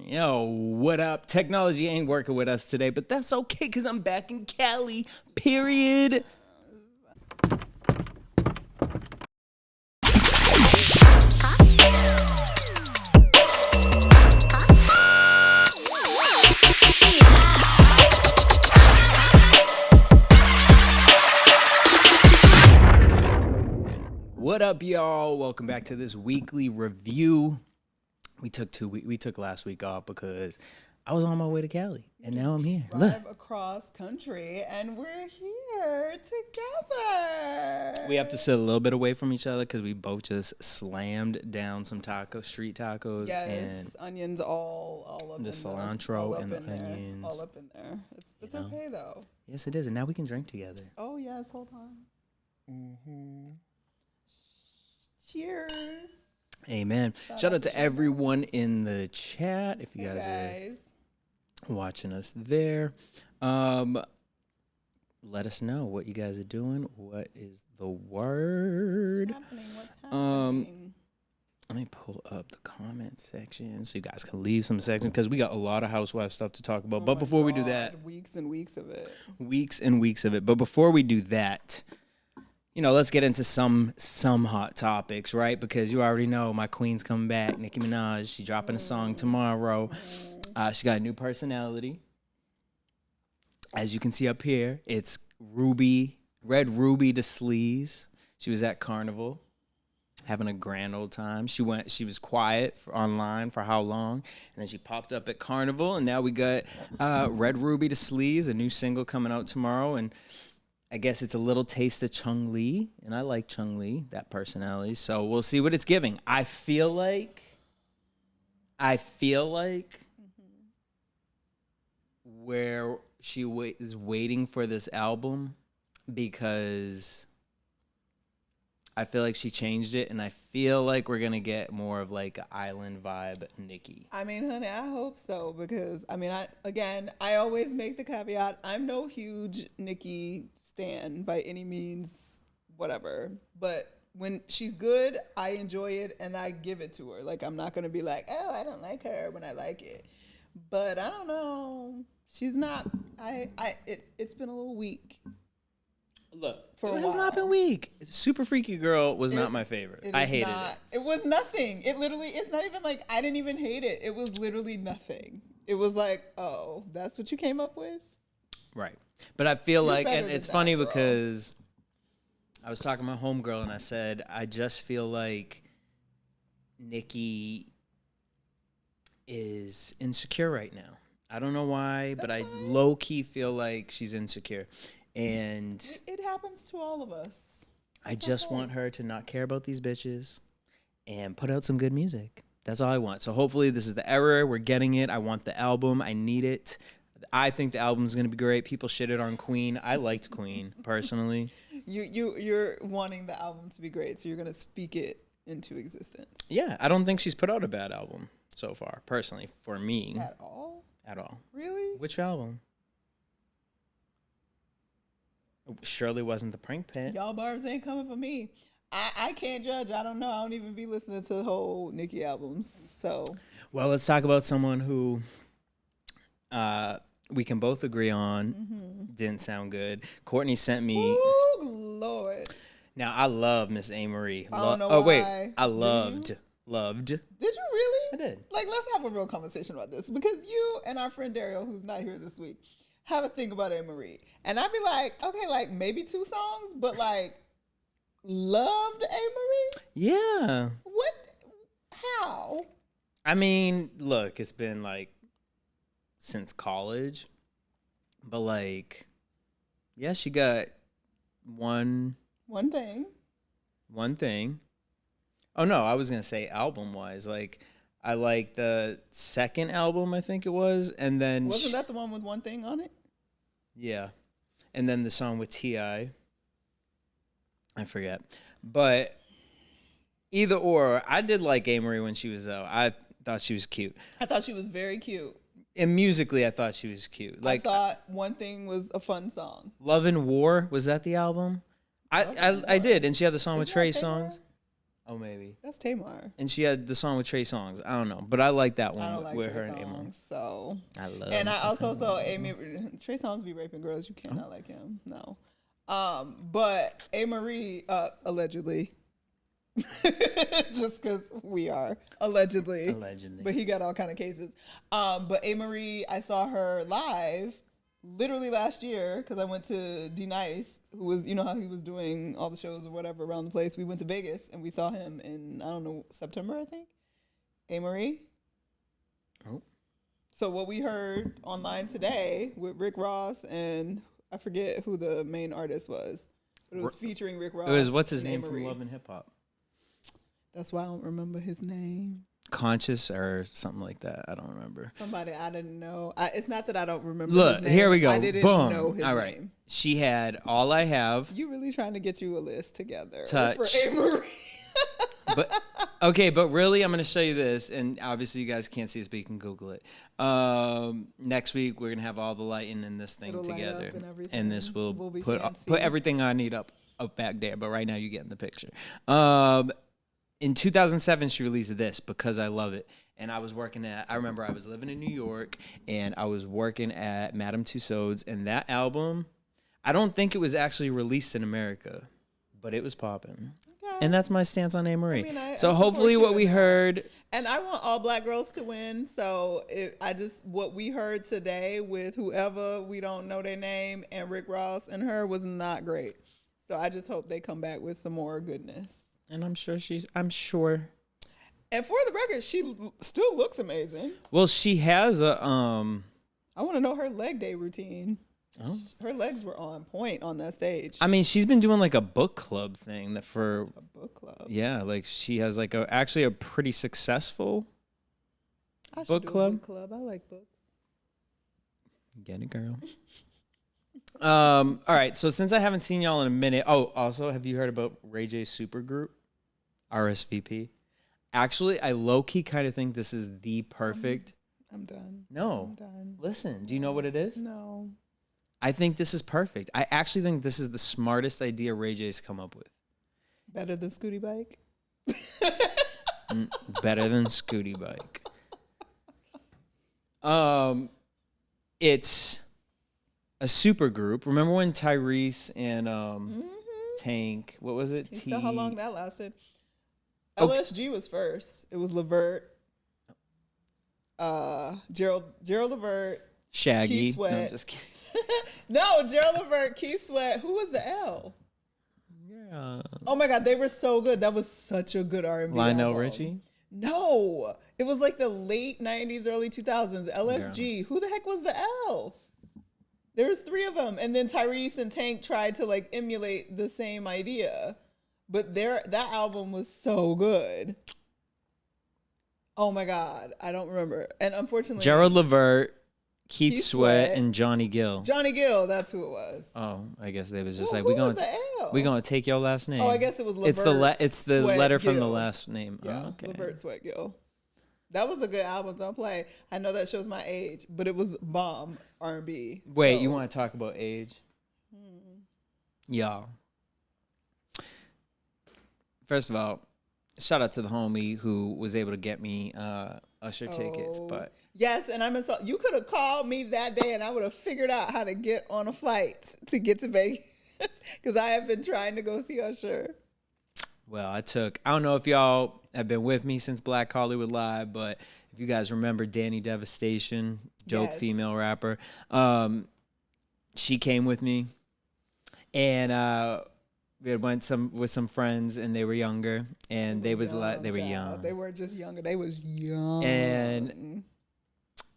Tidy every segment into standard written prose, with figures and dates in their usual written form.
Yo, what up? Technology ain't working with us today, but that's okay because I'm back in Cali, period. What up, y'all? Welcome back to this weekly review. We took last week off because I was on my way to Cali, and now I'm here. Drive across country, and we're here together. We have to sit a little bit away from each other because we both just slammed down some street tacos. Yes, and onions all up in the there. cilantro and the onions. All up in there. It's okay, though. Yes, it is, and now we can drink together. Oh, yes, hold on. Mm-hmm. Cheers. Amen. Shout out to everyone in the chat if you guys are watching us there. Let us know what you guys are doing. What is the word? What's happening? Let me pull up the comment section so you guys can leave some sections because we got a lot of Housewives stuff to talk about. But before we do that, weeks and weeks of it. Weeks and weeks of it. But before we do that, let's get into some hot topics, right? Because you already know my queen's coming back, Nicki MINAJ. She dropping a song tomorrow. She got a new personality. As you can see up here, it's Red Ruby the Sleaze. She was at Carnival, having a grand old time. She was quiet online for how long? And then she popped up at Carnival, and now we got Red Ruby the Sleaze, a new single coming out tomorrow, and I guess it's a little taste of Chung Lee, and I like Chung Lee, that personality. So we'll see what it's giving. I feel like where she is waiting for this album because I feel like she changed it, and I feel like we're gonna get more of like an island vibe Nicki. I mean, honey, I hope so because I always make the caveat: I'm no huge Nicki stan by any means, whatever. But when she's good, I enjoy it and I give it to her. Like, I'm not gonna be like, oh, I don't like her when I like it. But I don't know. She's not. It's been a little weak. Look, it has not been weak. Super Freaky Girl was not my favorite. I hated it. It was nothing. It's not even like I didn't even hate it. It was literally nothing. It was like, oh, that's what you came up with? Right. But I feel like, and it's funny because I was talking to my homegirl and I said, I just feel like Nicki is insecure right now. I don't know why, but I low-key feel like she's insecure. And it happens to all of us. I just want her to not care about these bitches and put out some good music. That's all I want. So hopefully this is the era. We're getting it. I want the album. I need it. I think the album's going to be great. People shitted on Queen. I liked Queen, personally. You're wanting the album to be great, so you're going to speak it into existence. Yeah, I don't think she's put out a bad album so far, personally, for me. At all? At all. Really? Which album? Surely wasn't the Prank Pit. Y'all barbs ain't coming for me. I can't judge. I don't know. I don't even be listening to the whole Nicki albums. So, well, let's talk about someone who we can both agree on didn't sound good. Courtney sent me. Ooh, Lord. Now I love Miss A. Marie. I don't know why. Wait, I loved. Did you really? I did. Like, let's have a real conversation about this because you and our friend Daryl, who's not here this week, have a thing about A. Marie. And I'd be like, okay, like maybe 2 songs, but like loved A. Marie? Yeah. What? How? I mean, look, it's been like since college, but like, yeah, she got one thing. Oh no, I was gonna say album wise, like I like the second album, I think it was, and then wasn't that the one with one thing on it? Yeah, and then the song with T.I. I forget, but either or, I did like A. Marie when she was out. I thought she was cute. I thought she was very cute. And musically, I thought she was cute. Like, I thought One Thing was a fun song. Love and War, was that the album? I did, and she had the song with Trey Songz. Oh, maybe. That's Tamar. And she had the song with Trey Songz. I don't know, but I like that one I don't like with Trey her and Amo. Songz, so. I love. And I also saw Trey Songz be raping girls. You cannot like him. No. But A. Marie, allegedly. Just because we are allegedly, but he got all kind of cases. But A. Marie, I saw her live literally last year because I went to D Nice, who was, you know how he was doing all the shows or whatever around the place. We went to Vegas and we saw him in, I don't know, September, I think. A. Marie. Oh. So what we heard online today with Rick Ross and I forget who the main artist was, but it was featuring Rick Ross. It was what's his name from Love and Hip Hop. That's why I don't remember his name. Conscious or something like that. I don't remember. Somebody I didn't know. It's not that I don't remember. Look, his name. here we go. I didn't Boom. know his all right. name. She had All I Have. You really trying to get you a list together Touch. for A. Marie. But okay, but really, I'm going to show you this, and obviously you guys can't see this, but you can Google it. Next week we're going to have all the lighting in this thing together, and this will put everything I need up back there. But right now you get in the picture. In 2007, she released this, Because I Love It. And I remember I was living in New York, and I was working at Madame Tussauds, and that album, I don't think it was actually released in America, but it was popping. Okay. And that's my stance on A. Marie. So hopefully what we heard. And I want all black girls to win, so what we heard today with whoever, we don't know their name, and Rick Ross and her was not great. So I just hope they come back with some more goodness. And I'm sure. And for the record, she still looks amazing. Well, she has a I want to know her leg day routine. Oh. Her legs were on point on that stage. I mean, she's been doing like a book club thing a book club. Yeah, like she has like actually a pretty successful book club. I like books. Get it, girl. All right, so since I haven't seen y'all in a minute, also, have you heard about Ray J's supergroup, Rsvp? Actually, I low-key kind of think this is the perfect... I'm done. No. I'm done. Listen, do you know what it is? No. I think this is perfect. I actually think this is the smartest idea Ray J's come up with. Better than Scooty Bike? Better than Scooty Bike. It's a super group. Remember when Tyrese and Tank, what was it? You saw how long that lasted. LSG was first. It was Levert, Gerald Levert, Shaggy. Keith Sweat. No, I'm just kidding. No, Gerald Levert, Keith Sweat. Who was the L? Yeah. Oh my God, they were so good. That was such a good R&B Lionel album. Richie? No, it was like the late 90s, early 2000s. LSG. Girl. Who the heck was the L? There was three of them. And then Tyrese and Tank tried to like emulate the same idea. But that album was so good. Oh my God. I don't remember. And unfortunately, Gerald Levert, Keith Sweat, and Johnny Gill. Johnny Gill, that's who it was. Oh, I guess they was just we're gonna take your last name. Oh, I guess it was Levert. It's the letter from the last name. Yeah, oh, okay. Levert Sweat Gill. That was a good album. Don't play. I know that shows my age, but it was bomb R&B. Wait, you want to talk about age? Y'all. First of all, shout out to the homie who was able to get me Usher tickets. But yes, and I'm insulted. You could have called me that day, and I would have figured out how to get on a flight to get to Vegas because I have been trying to go see Usher. Well, I don't know if y'all have been with me since Black Hollywood Live, but if you guys remember Danny Devastation, dope female rapper, she came with me, and we had went with some friends, and they were younger, and they were young. They were just younger. They was young, and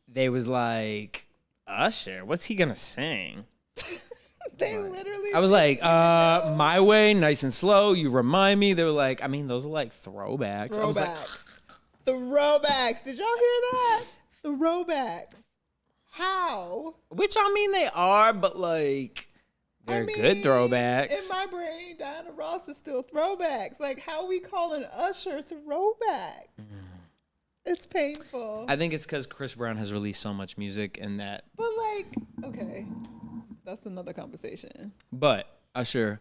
they was like, Usher, what's he gonna sing? They literally. I was like, My Way, Nice and Slow. You remind me. They were like, I mean, those are like throwbacks. I was like, throwbacks. Did y'all hear that? Throwbacks. How? Which I mean, they are, but like. They're good throwbacks. In my brain, Diana Ross is still throwbacks. Like, how are we calling Usher throwbacks? It's painful. I think it's because Chris Brown has released so much music and that. But, like, okay. That's another conversation. But, Usher,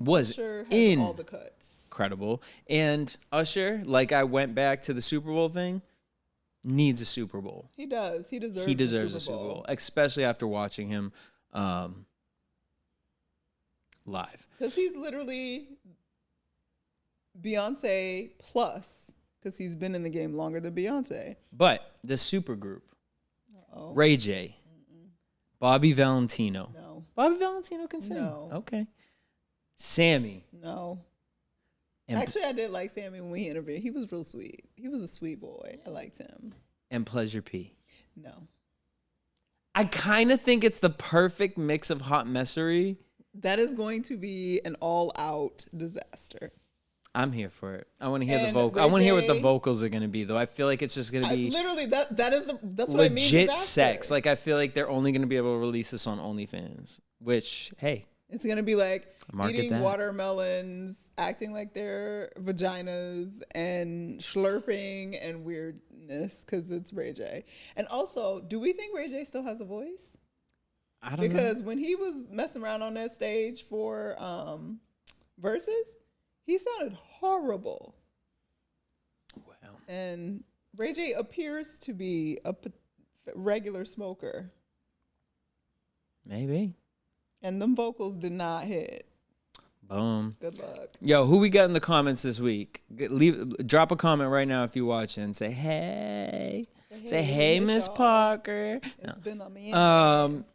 was Usher has all the cuts. incredible. And Usher, like I went back to the Super Bowl thing, needs a Super Bowl. He does. He deserves a Super Bowl, especially after watching him live. Because he's literally Beyonce plus, because he's been in the game longer than Beyonce. But the super group, Ray J, Bobby Valentino. No. Bobby Valentino can sing. No. Okay. Sammy. No. Actually, I did like Sammy when we interviewed. He was real sweet. He was a sweet boy. I liked him. And Pleasure P. No. I kind of think it's the perfect mix of hot messery. That is going to be an all-out disaster. I'm here for it. I want to hear the vocal. I want to hear what the vocals are going to be, though. I feel like it's just going to be literally that's what I mean. Legit sex. Like I feel like they're only going to be able to release this on OnlyFans. Which, hey, it's going to be like eating that. watermelons, acting like they're vaginas, and slurping and weirdness because it's Ray J. And also, do we think Ray J still has a voice? I don't know. Because when he was messing around on that stage for Versus, he sounded horrible. Wow. And Ray J appears to be a regular smoker. Maybe. And them vocals did not hit. Boom. Good luck. Yo, who we got in the comments this week? Drop a comment right now if you're watching and say, hey. Say, hey, Miss Parker. It's been a minute.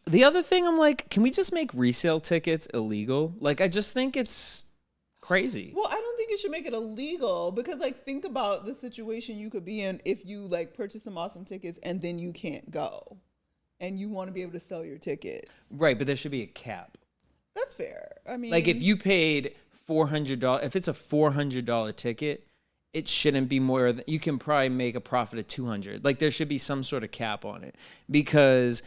The other thing, I'm like, can we just make resale tickets illegal? Like, I just think it's crazy. Well, I don't think you should make it illegal because, like, think about the situation you could be in if you, like, purchase some awesome tickets and then you can't go and you want to be able to sell your tickets. Right, but there should be a cap. That's fair. I mean, like, if you paid $400, if it's a $400 ticket, it shouldn't be more than, you can probably make a profit of $200. Like, there should be some sort of cap on it because,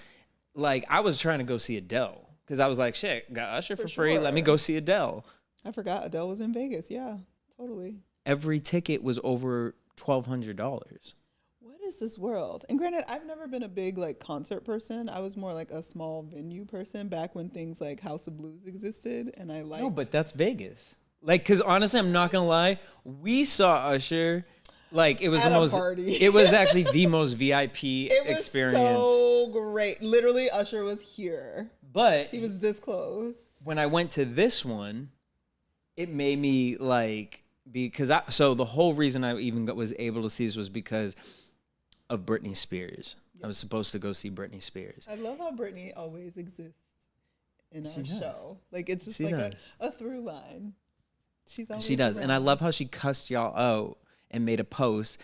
like, I was trying to go see Adele because I was like, shit, got Usher for free. Sure. Let me go see Adele. I forgot Adele was in Vegas. Yeah, totally. Every ticket was over $1,200. What is this world? And granted, I've never been a big, like, concert person. I was more like a small venue person back when things like House of Blues existed, and I liked... No, but that's Vegas. Like, because honestly, I'm not going to lie. We saw Usher... Like it was at the most. Party. It was actually the most VIP experience. So great. Literally, Usher was here. But he was this close. When I went to this one, it made me like so the whole reason I even was able to see this was because of Britney Spears. Yes. I was supposed to go see Britney Spears. I love how Britney always exists in our show. Like it's just a through line. She does, and I love how she cussed y'all out and made a post.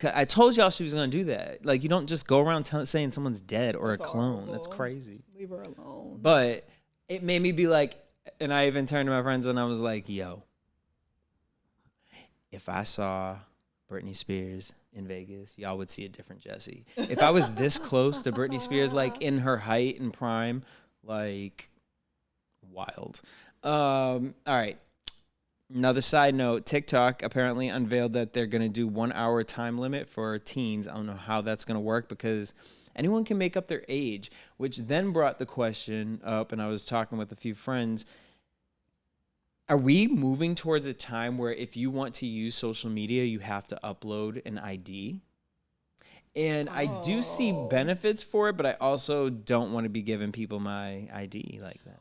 I told y'all she was gonna do that. Like, you don't just go around saying someone's dead or a clone. Horrible. That's crazy. Leave her alone. But it made me be like, and I even turned to my friends and I was like, yo, if I saw Britney Spears in Vegas, y'all would see a different Jessie. If I was this close to Britney Spears, like in her height and prime, like wild. All right. Another side note, TikTok apparently unveiled that they're going to do 1 hour time limit for teens. I don't know how that's going to work because anyone can make up their age, which then brought the question up, and I was talking with a few friends. Are we moving towards a time where if you want to use social media, you have to upload an ID? And I do see benefits for it, but I also don't want to be giving people my ID like that.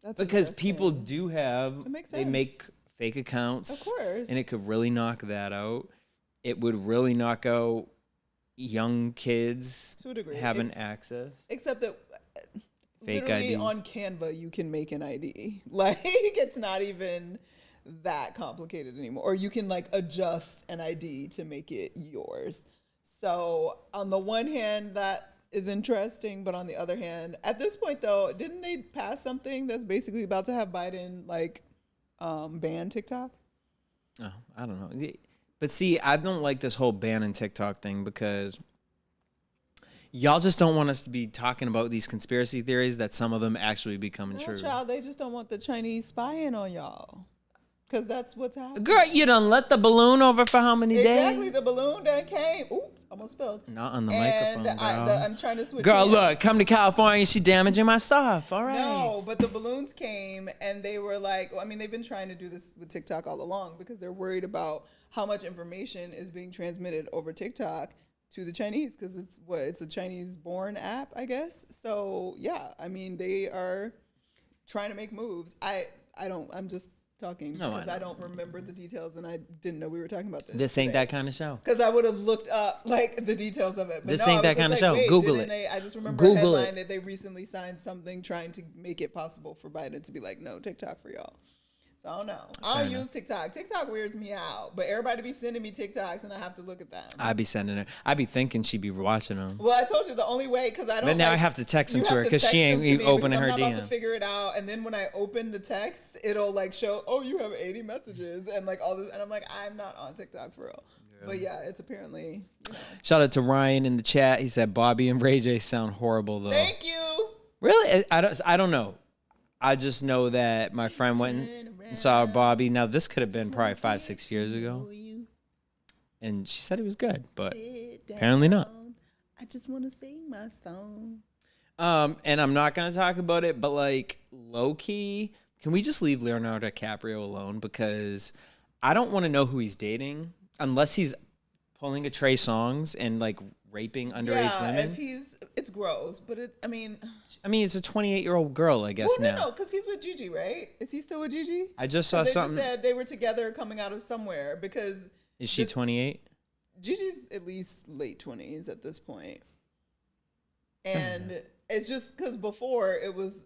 That's because people do they make fake accounts. Of course. And it could really knock that out. It would really knock out young kids to a degree having access. Except that fake literally IDs. on Canva you can make an ID. Like it's not even that complicated anymore. Or you can like adjust an ID to make it yours. So on the one hand, that is interesting, but on the other hand, at this point though, didn't they pass something that's basically about to have Biden like ban TikTok? Oh, I don't know. But see, I don't like this whole banning TikTok thing because y'all just don't want us to be talking about these conspiracy theories that some of them actually becoming true. Child, they just don't want the Chinese spying on y'all. Because that's what's happening. Girl, you done let the balloon over for how many days? Exactly, the balloon done came. Oops, almost spilled. Not on the And microphone, girl. I'm trying to switch. Girl, hands. look, come to California. She damaging my stuff. All right. No, but the balloons came and they were like, I mean, they've been trying to do this with TikTok all along because they're worried about how much information is being transmitted over TikTok to the Chinese because it's a Chinese-born app, I guess. So yeah, I mean, they are trying to make moves. I'm just talking because I don't remember the details and I didn't know we were talking about this. This ain't that kind of show. Because I would have looked up like the details of it. But This no, ain't that kind of show. Wait, Google it. I just remember Google a headline it. that they recently signed something trying to make it possible for Biden to be like, no TikTok for y'all. So I don't know. I don't use TikTok. TikTok weirds me out. But everybody be sending me TikToks and I have to look at them. I be sending her. I be thinking she be watching them. Well, I told you the only way because I don't. But now I have to text them to her because she ain't even opening her DM. I'm about to figure it out, and then when I open the text, it'll like show, oh, you have 80 messages and like all this, and I'm like, I'm not on TikTok for real. Yeah. But yeah, it's apparently. You know. Shout out to Ryan in the chat. He said Bobby and Ray J sound horrible though. Thank you. Really? I don't know. I just know that my friend went and saw Bobby. Now this could have been probably 5-6 years ago, and she said it was good, but apparently not. I just want to sing my song. And I'm not gonna talk about it, but like low key, can we just leave Leonardo DiCaprio alone? Because I don't want to know who he's dating unless he's pulling a Trey Songz and like raping underage women. It's gross, but I mean, it's a 28-year-old girl, I guess. Well, no, because he's with Gigi, right? Is he still with Gigi? I just saw something. They just said they were together coming out of somewhere because. Is she 28? Gigi's at least late 20s at this point. And it's just because before it was,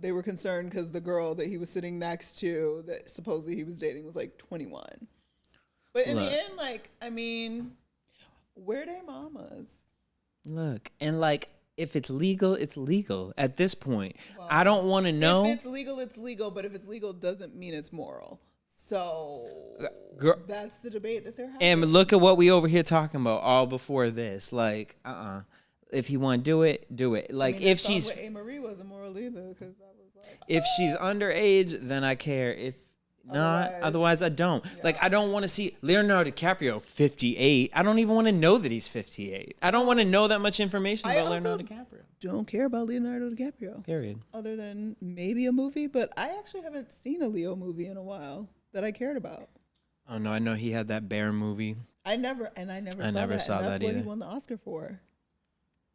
they were concerned because the girl that he was sitting next to that supposedly he was dating was like 21. But in the end, like, I mean, where they mamas? Look, and like, if it's legal, it's legal at this point. Well, I don't want to know. If it's legal, it's legal. But if it's legal, doesn't mean it's moral. So that's the debate that they're having. And look at what we over here talking about all before this. Like, if he want to do it, do it. Like, if she's. With A. Marie wasn't moral either, because I was like. If she's underage, then I care. If not, otherwise I don't. Yeah. Like, I don't want to see Leonardo DiCaprio 58. I don't even want to know that he's 58. I don't want to know that much information about Leonardo DiCaprio. Don't care about Leonardo DiCaprio. Period. Other than maybe a movie, but I actually haven't seen a Leo movie in a while that I cared about. Oh no, I know he had that Bear movie. I never saw that. And that's what he won the Oscar for.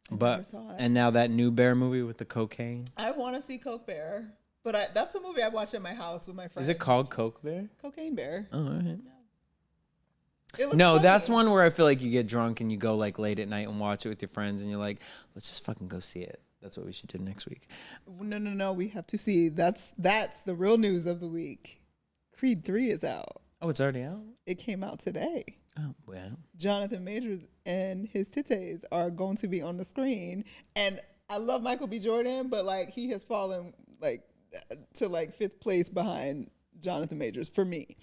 I never saw it. And now that new Bear movie with the cocaine. I want to see Coke Bear. But that's a movie I watch at my house with my friends. Is it called Coke Bear? Cocaine Bear. Oh, all right. No, funny. That's one where I feel like you get drunk and you go like late at night and watch it with your friends and you're like, let's just fucking go see it. That's what we should do next week. No. We have to see. That's the real news of the week. Creed 3 is out. Oh, it's already out? It came out today. Oh, well. Jonathan Majors and his titties are going to be on the screen. And I love Michael B. Jordan, but like he has fallen like to like 5th place behind Jonathan Majors for me.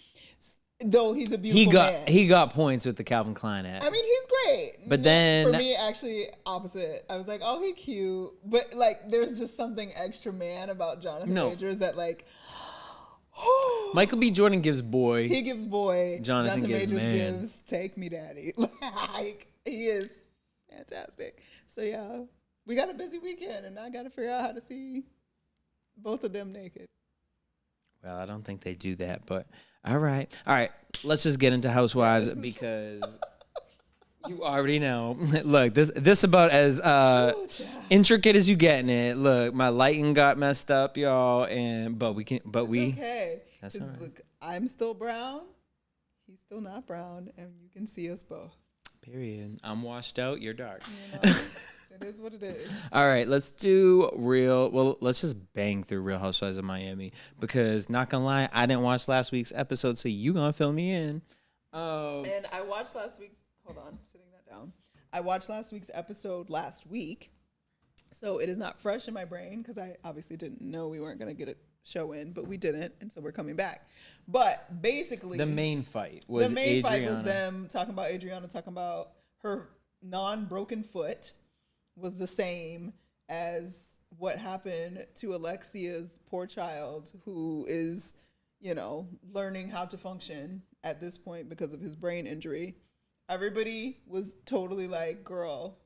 Though he's a beautiful man. He got points with the Calvin Klein ad. I mean, he's great. But then for me, actually opposite. I was like, oh, he cute. But like there's just something extra man about Jonathan Majors that like Michael B. Jordan gives boy. He gives boy. Jonathan gives Majors man. gives take me daddy. Like he is fantastic. So yeah, we got a busy weekend and I got to figure out how to see both of them naked. Well, I don't think they do that, but all right. Let's just get into Housewives because you already know. Look, this about as intricate as you getting it. Look, my lighting got messed up, y'all, but we. Okay. That's all right. Look, I'm still brown. He's still not brown, and you can see us both. Period. I'm washed out. You're dark. It is what it is. All right, let's just bang through Real Housewives of Miami because not gonna lie, I didn't watch last week's episode, so you gonna fill me in. And I watched last week's. Hold on, sitting that down. I watched last week's episode last week, so it is not fresh in my brain because I obviously didn't know we weren't gonna get a show in, but we didn't, and so we're coming back. But basically, the main fight was them talking about Adriana talking about her non-broken foot was the same as what happened to Alexia's poor child who is, you know, learning how to function at this point because of his brain injury. Everybody was totally like, girl,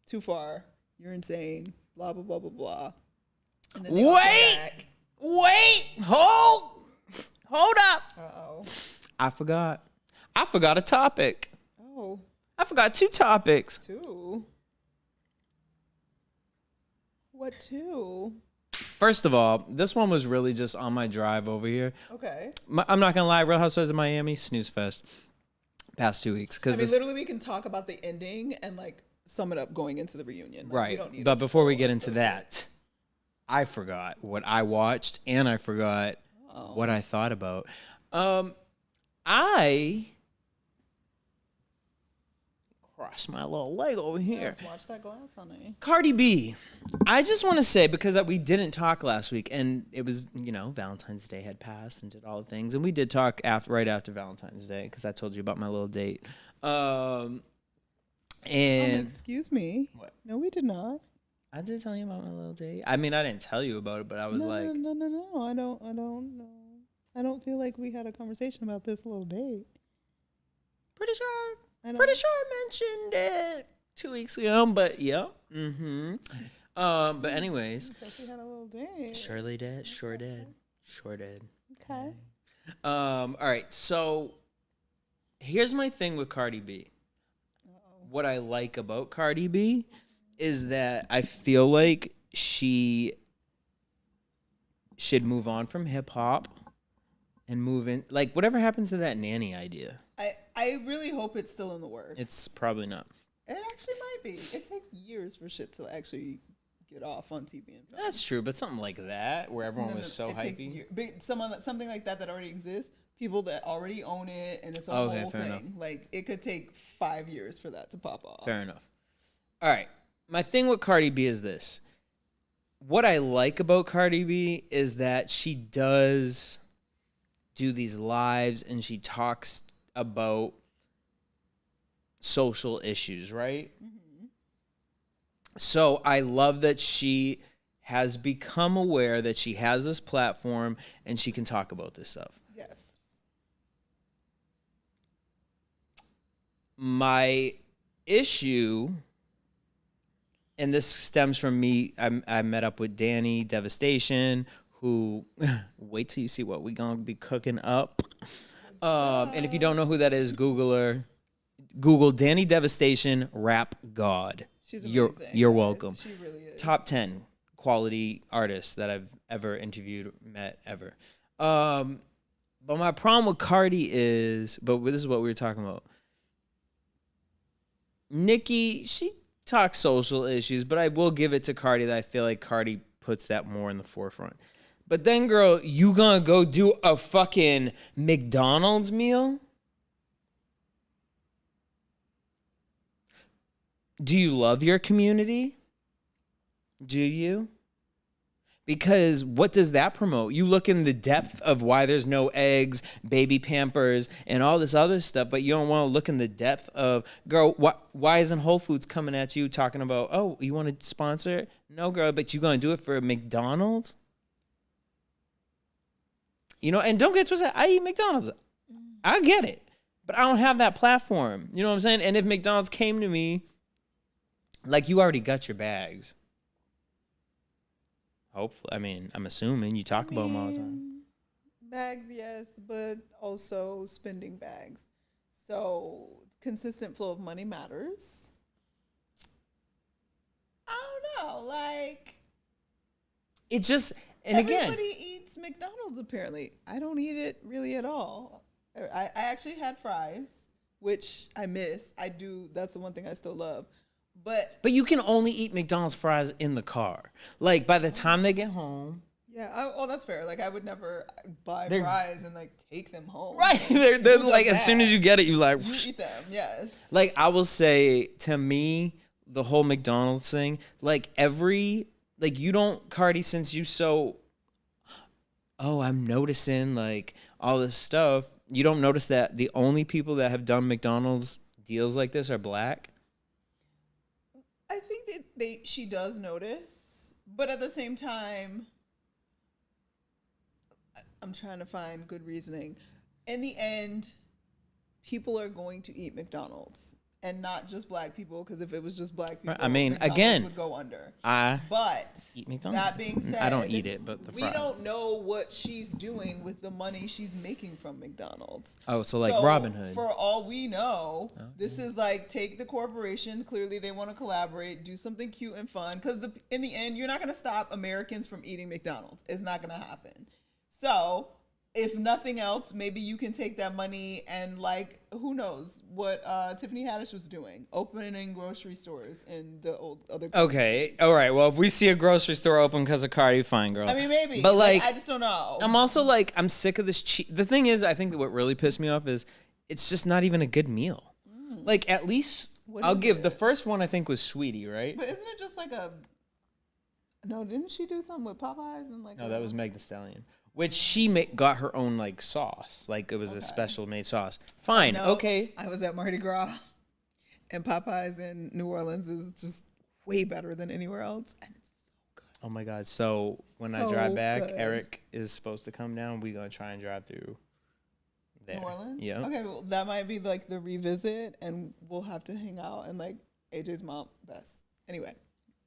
too far. You're insane. Blah, blah, blah, blah, blah. And then they all came back. Wait, hold up. Uh-oh. I forgot a topic. Oh. I forgot 2 topics. 2? What 2? First of all, this one was really just on my drive over here. Okay. I'm not gonna lie, Real Housewives of Miami, snooze fest. Past 2 weeks, because literally, we can talk about the ending and like sum it up going into the reunion. Like, right. We don't need but before we get into that, I forgot what I watched and I forgot what I thought about. I crossed my little leg over here. Let's watch that glass, honey. Cardi B. I just want to say, because we didn't talk last week, and it was, you know, Valentine's Day had passed and did all the things, and we did talk right after Valentine's Day, because I told you about my little date. And excuse me. What? No, we did not. I did tell you about my little date. I mean, I didn't tell you about it, but I was no, like, no. I don't know. I don't feel like we had a conversation about this little date. Pretty sure I mentioned it 2 weeks ago, but yeah. But anyways, Jesse had a little date. Surely did. Sure did. Okay. All right. So here's my thing with Cardi B. What I like about Cardi B is that I feel like she should move on from hip hop and move in. Like, whatever happens to that nanny idea? I really hope it's still in the works. It's probably not. It actually might be. It takes years for shit to actually get off on TV and film. That's true, but something like that where everyone was so hypey. Something like that already exists. People that already own it, and it's a whole thing. Enough. Like, it could take 5 years for that to pop off. Fair enough. All right. My thing with Cardi B is this. What I like about Cardi B is that she does do these lives and she talks about social issues, right? Mm-hmm. So I love that she has become aware that she has this platform and she can talk about this stuff. Yes. My issue, and this stems from me, I met up with Danny Devastation, who, wait till you see what we gonna be cooking up. And if you don't know who that is, Google her. Google Danny Devastation, Rap God. She's amazing. You're welcome. She really is. Top 10 quality artists that I've ever interviewed, met, ever. But my problem with Cardi is, but this is what we were talking about. Nicki, she talks social issues, but I will give it to Cardi that I feel like Cardi puts that more in the forefront. But then, girl, you gonna go do a fucking McDonald's meal? Do you love your community? Do you? Because what does that promote? You look in the depth of why there's no eggs, baby Pampers, and all this other stuff, but you don't want to look in the depth of, girl, why isn't Whole Foods coming at you talking about, oh, you want to sponsor? No, girl, but you going to do it for McDonald's? You know, and don't get twisted, I eat McDonald's. I get it. But I don't have that platform. You know what I'm saying? And if McDonald's came to me, like, you already got your bags. Hopefully. I mean, I'm assuming you talk about them all the time. Bags, yes, but also spending bags. So consistent flow of money matters. I don't know. Like, it just, and everybody eats McDonald's apparently. I don't eat it really at all. I actually had fries, which I miss. I do. That's the one thing I still love. But you can only eat McDonald's fries in the car. Like, by the time they get home. Yeah, that's fair. Like, I would never buy fries and, like, take them home. Right. They're like, as soon as you get it, you like. You eat them, yes. Like, I will say, to me, the whole McDonald's thing, like, you don't, Cardi, since you I'm noticing, like, all this stuff. You don't notice that the only people that have done McDonald's deals like this are black? I think that she does notice, but at the same time, I'm trying to find good reasoning. In the end, people are going to eat McDonald's. And not just black people, because if it was just black people, I mean, McDonald's again, would go under. I But eat McDonald's. that being said, I don't eat it, but the we fries. don't know what she's doing with the money she's making from McDonald's. Oh, so like Robin Hood. For all we know, this is like take the corporation. Clearly, they want to collaborate, do something cute and fun. Because in the end, you're not going to stop Americans from eating McDonald's. It's not going to happen. So, if nothing else, maybe you can take that money and like, who knows what Tiffany Haddish was doing, opening grocery stores in the old other countries. Okay, all right. Well, if we see a grocery store open because of Cardi, fine, girl. I mean, maybe. But like, I just don't know. I'm also like, I'm sick of this The thing is, I think that what really pissed me off is it's just not even a good meal. Like, at least I'll give the first one I think was Sweetie, right? But isn't it just like a... No, didn't she do something with Popeyes and like... No, that was Meg Thee Stallion. Which she got her own like sauce, like it was a special made sauce. Fine, okay. I was at Mardi Gras, and Popeyes in New Orleans is just way better than anywhere else, and it's so good. Oh my god! So when I drive back, Eric is supposed to come down. We're gonna try and drive through there. New Orleans. Yeah. Okay, well that might be like the revisit, and we'll have to hang out and like AJ's mom best. Anyway.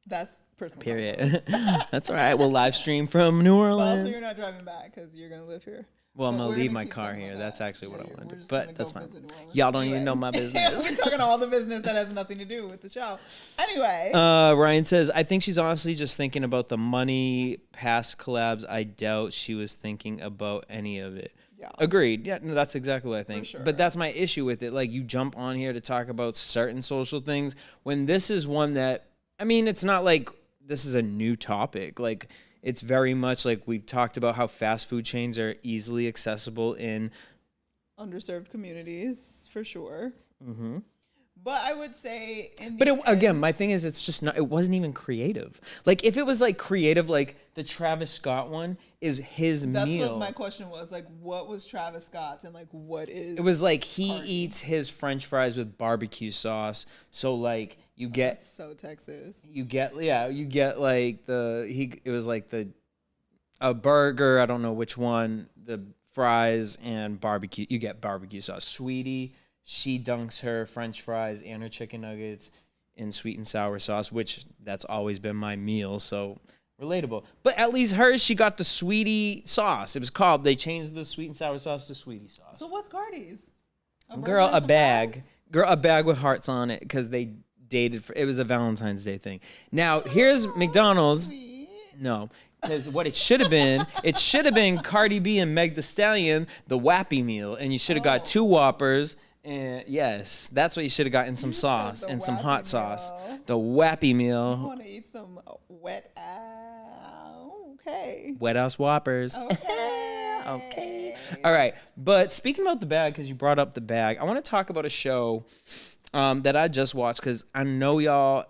That's personal. Period. That's all right. We'll live stream from New Orleans. But also, you're not driving back because you're gonna live here. Well, I'm gonna leave my car here. That's actually what I want to do. But that's fine. Y'all don't even know my business. We're talking all the business that has nothing to do with the show. Anyway. Ryan says, I think she's honestly just thinking about the money. Past collabs, I doubt she was thinking about any of it. Yeah. Agreed. Yeah, no, that's exactly what I think. Sure. But that's my issue with it. Like, you jump on here to talk about certain social things when this is one that, I mean, it's not like this is a new topic. Like, it's very much like we've talked about how fast food chains are easily accessible in underserved communities, for sure. Mm-hmm. But I would say, again, my thing is, it's just not. It wasn't even creative. Like, if it was like creative, like the Travis Scott one is his meal. That's what my question was. Like, what was Travis Scott's, and like, what is? It was like he eats his French fries with barbecue sauce. So like you get so Texas. You get like it was like a burger. I don't know which one. The fries and barbecue. You get barbecue sauce. Sweetie. She dunks her French fries and her chicken nuggets in sweet and sour sauce, which that's always been my meal, so relatable. But at least hers, she got the Sweetie sauce. It was called, they changed the sweet and sour sauce to Sweetie sauce. So what's Cardi's? A bag. Girl, a bag with hearts on it because they dated, it was a Valentine's Day thing. Now, here's McDonald's. Sweet. No. Because what it should have been Cardi B and Meg Thee Stallion, the Wappy meal, and you should have got 2 Whoppers. And yes, that's what you should have gotten, some sauce and some hot sauce. The Wappy meal. You want to eat some wet okay. Wet ass Whoppers. Okay. Okay. All right. But speaking about the bag, because you brought up the bag, I want to talk about a show that I just watched, because I know y'all,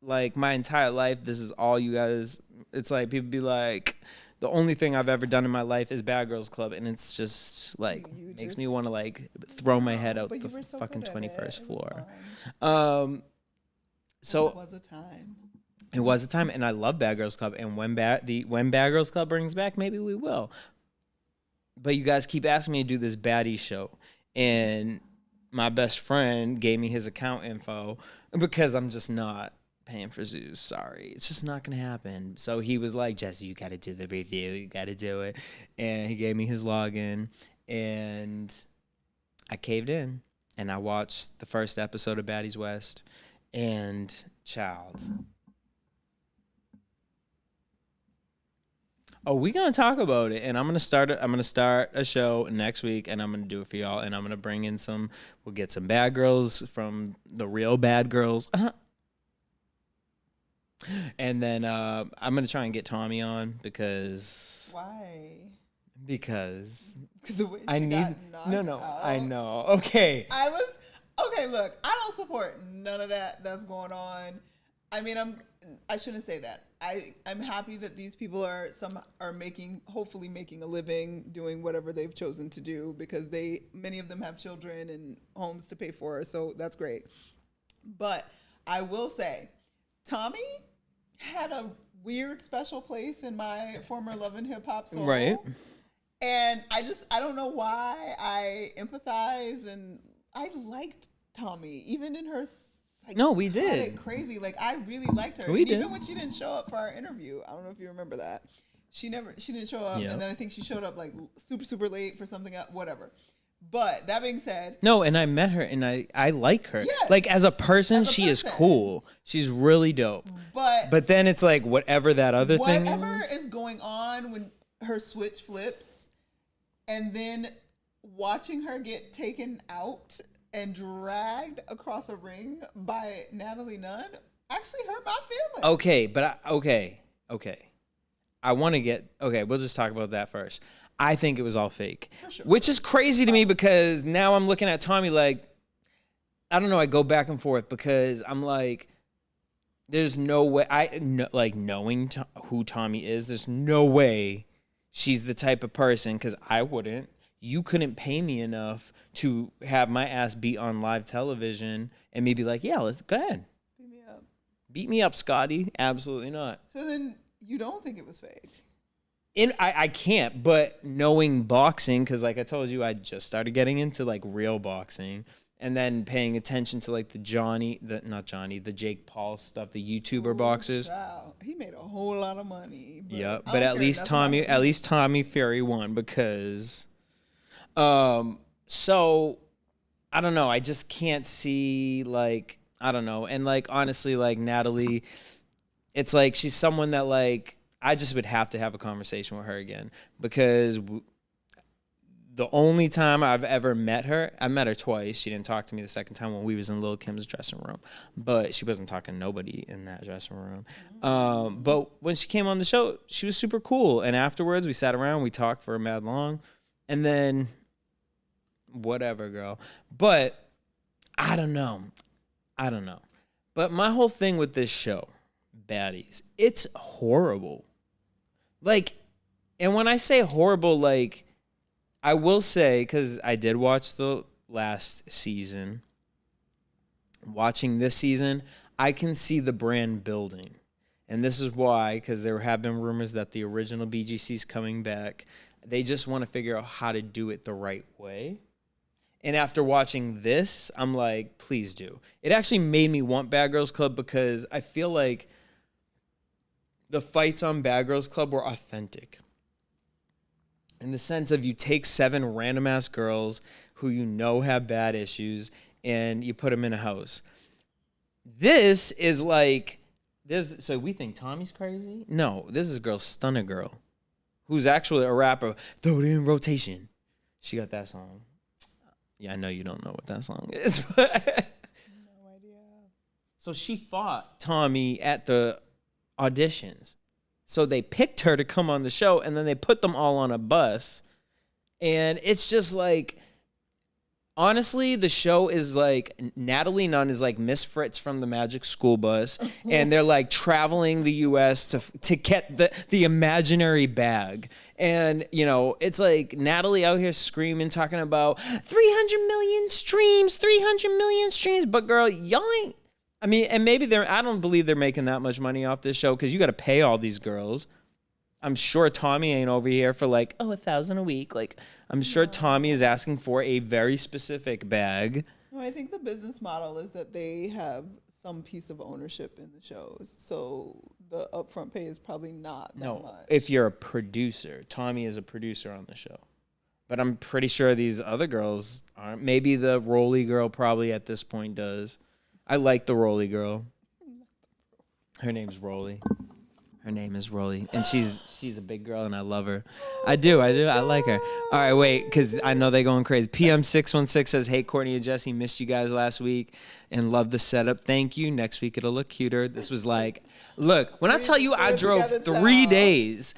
like, my entire life, this is all you guys, it's like people be like, the only thing I've ever done in my life is Bad Girls Club, and it's just like makes me want to like throw my head out the fucking 21st floor. So it was a time. It was a time, and I love Bad Girls Club. And when Bad Girls Club brings back, maybe we will. But you guys keep asking me to do this Baddies show, and my best friend gave me his account info because I'm just not paying for Zeus. Sorry, it's just not gonna happen. So he was like, Jesse, you gotta do the review, you gotta do it. And he gave me his login, and I caved in, and I watched the first episode of Baddies West, and child. Oh, we're gonna talk about it, and I'm gonna start a show next week, and I'm gonna do it for y'all, and I'm gonna bring in we'll get some bad girls from the real bad girls. And then I'm going to try and get Tommy on because... Why? Because... The way she got knocked out. I know. Okay. Okay, look, I don't support none of that's going on. I mean, I shouldn't say that. I'm happy that these people are hopefully making a living doing whatever they've chosen to do, because many of them have children and homes to pay for, so that's great. But I will say, Tommy had a weird special place in my former Love and Hip Hop soul. Right. And I don't know why I empathize, and I liked Tommy, even in her no, we did crazy. Like I really liked her. We did. Even when she didn't show up for our interview, I don't know if you remember that. She didn't show up, and then I think she showed up like super late for something else, whatever. But that being said, no, and I met her, and I like her. Yes, like as a person, she is cool. She's really dope. But then it's like whatever that other thing is going on when her switch flips. And then watching her get taken out and dragged across a ring by Natalie Nunn actually hurt my feelings. Okay, but okay. I want to get, we'll just talk about that first. I think it was all fake, for sure. Which is crazy to me because now I'm looking at Tommy like, I don't know, I go back and forth because I'm like, there's no way, knowing who Tommy is, there's no way she's the type of person, because I wouldn't. You couldn't pay me enough to have my ass beat on live television and me be like, yeah, let's go ahead. Beat me up. Beat me up, Scotty. Absolutely not. So then you don't think it was fake? I can't, but knowing boxing, because like I told you, I just started getting into like real boxing. And then paying attention to like the Jake Paul stuff, the YouTuber boxers. Wow. He made a whole lot of money. But but at least Tommy Fury won because, so I don't know. I just can't see like, I don't know. And like, honestly, like Natalie, it's like, she's someone that like, I just would have to have a conversation with her again because the only time I've ever met her, I met her twice. She didn't talk to me the second time when we was in Lil' Kim's dressing room. But she wasn't talking to nobody in that dressing room. But when she came on the show, she was super cool. And afterwards, we sat around, we talked for mad long. And then, whatever, girl. But, I don't know. But my whole thing with this show, Baddies, it's horrible. Like, and when I say horrible, like, I will say, because I did watch the last season, watching this season, I can see the brand building. And this is why, because there have been rumors that the original BGC is coming back. They just want to figure out how to do it the right way. And after watching this, I'm like, please do. It actually made me want Bad Girls Club because I feel like the fights on Bad Girls Club were authentic. In the sense of you take 7 random-ass girls who you know have bad issues and you put them in a house. This is like, so we think Tommy's crazy? No, this is a girl, Stunner Girl, who's actually a rapper. Throw it in rotation. She got that song. Yeah, I know you don't know what that song is. But no idea. So she fought Tommy at the auditions. So they picked her to come on the show, and then they put them all on a bus. And it's just like, honestly, the show is like, Natalie Nunn is like Miss Fritz from the Magic School Bus. And they're like traveling the U.S. to get the imaginary bag. And, you know, it's like Natalie out here screaming, talking about 300 million streams. But girl, y'all ain't. I mean, and maybe I don't believe they're making that much money off this show because you got to pay all these girls. I'm sure Tommy ain't over here for like, $1,000 a week. Like, I'm sure Tommy is asking for a very specific bag. No, I think the business model is that they have some piece of ownership in the shows. So the upfront pay is probably not that much. If you're a producer, Tommy is a producer on the show. But I'm pretty sure these other girls aren't. Maybe the Rolly girl probably at this point does. I like the Rolly girl. Her name's Rolly. Her name is Rolly. And she's a big girl, and I love her. I do. I like her. All right, wait, because I know they're going crazy. PM616 says, hey, Courtney and Jesse, missed you guys last week and love the setup. Thank you. Next week, it'll look cuter. This was like, look, when I tell you I drove 3 days,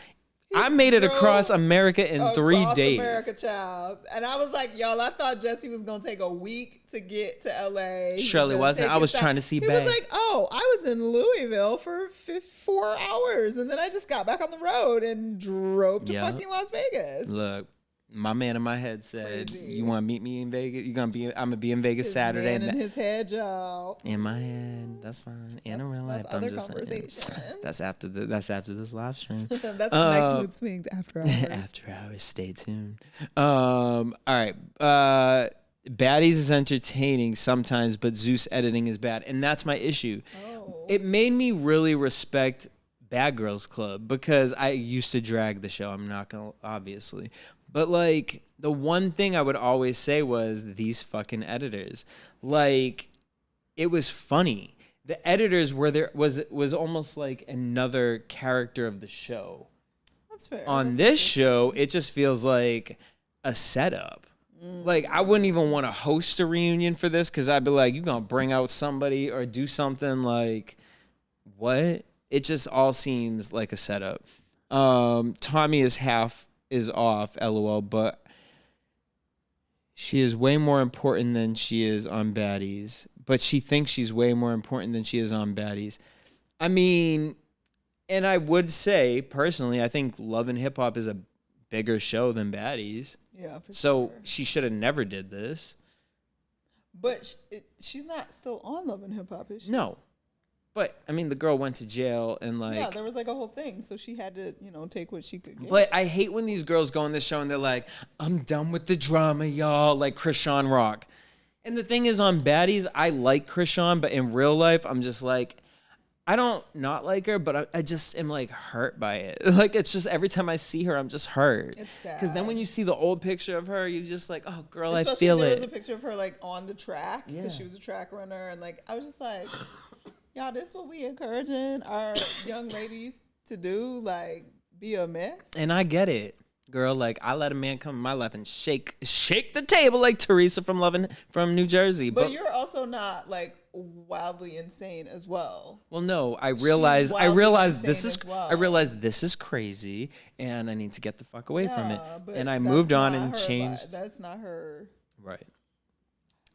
I made it across America in 3 days. America, child. And I was like, y'all, I thought Jesse was going to take a week to get to LA. Surely wasn't. I was trying to see He was like, I was in Louisville for 4 hours. And then I just got back on the road and drove to fucking Las Vegas. Look, My man in my head said, Crazy. "You want to meet me in Vegas? I'm gonna be in Vegas Saturday." Man in his head, y'all. In my head, that's fine. In real life, that's other conversation. That's after this live stream. That's next mood swings after hours. After hours, stay tuned. All right. Baddies is entertaining sometimes, but Zeus editing is bad, and that's my issue. Oh. It made me really respect Bad Girls Club because I used to drag the show. I'm not gonna, obviously. But, like, the one thing I would always say was these fucking editors. Like, it was funny. The editors were there, was almost like another character of the show. That's fair. On this show, it just feels like a setup. Like, I wouldn't even want to host a reunion for this because I'd be like, you going to bring out somebody or do something like, what? It just all seems like a setup. Tommy is off, LOL, but she is way more important than she is on Baddies. But she thinks she's way more important than she is on Baddies. I mean, and I would say, personally, I think Love and Hip Hop is a bigger show than Baddies. Yeah, for so sure. She should have never did this. But she's not still on Love and Hip Hop, is she? No. But, I mean, the girl went to jail and, like... Yeah, there was, like, a whole thing. So she had to, take what she could get. But I hate when these girls go on this show and they're like, I'm done with the drama, y'all. Like Krishan Rock. And the thing is, on Baddies, I like Krishan, but in real life, I'm just like... I don't not like her, but I just am, like, hurt by it. Like, it's just every time I see her, I'm just hurt. It's sad. Because then when you see the old picture of her, you're just like, oh, girl, Especially I feel there it. was a picture of her, like, on the track because she was a track runner. And, like, I was just like... Y'all, this is what we encouraging our young ladies to do, like, be a mess. And I get it, girl. Like, I let a man come in my life and shake the table like Teresa from New Jersey. But you're also not, like, wildly insane as well. Well, no, I realize this is crazy, and I need to get the fuck away from it. And I moved on and changed. That's not her. Right.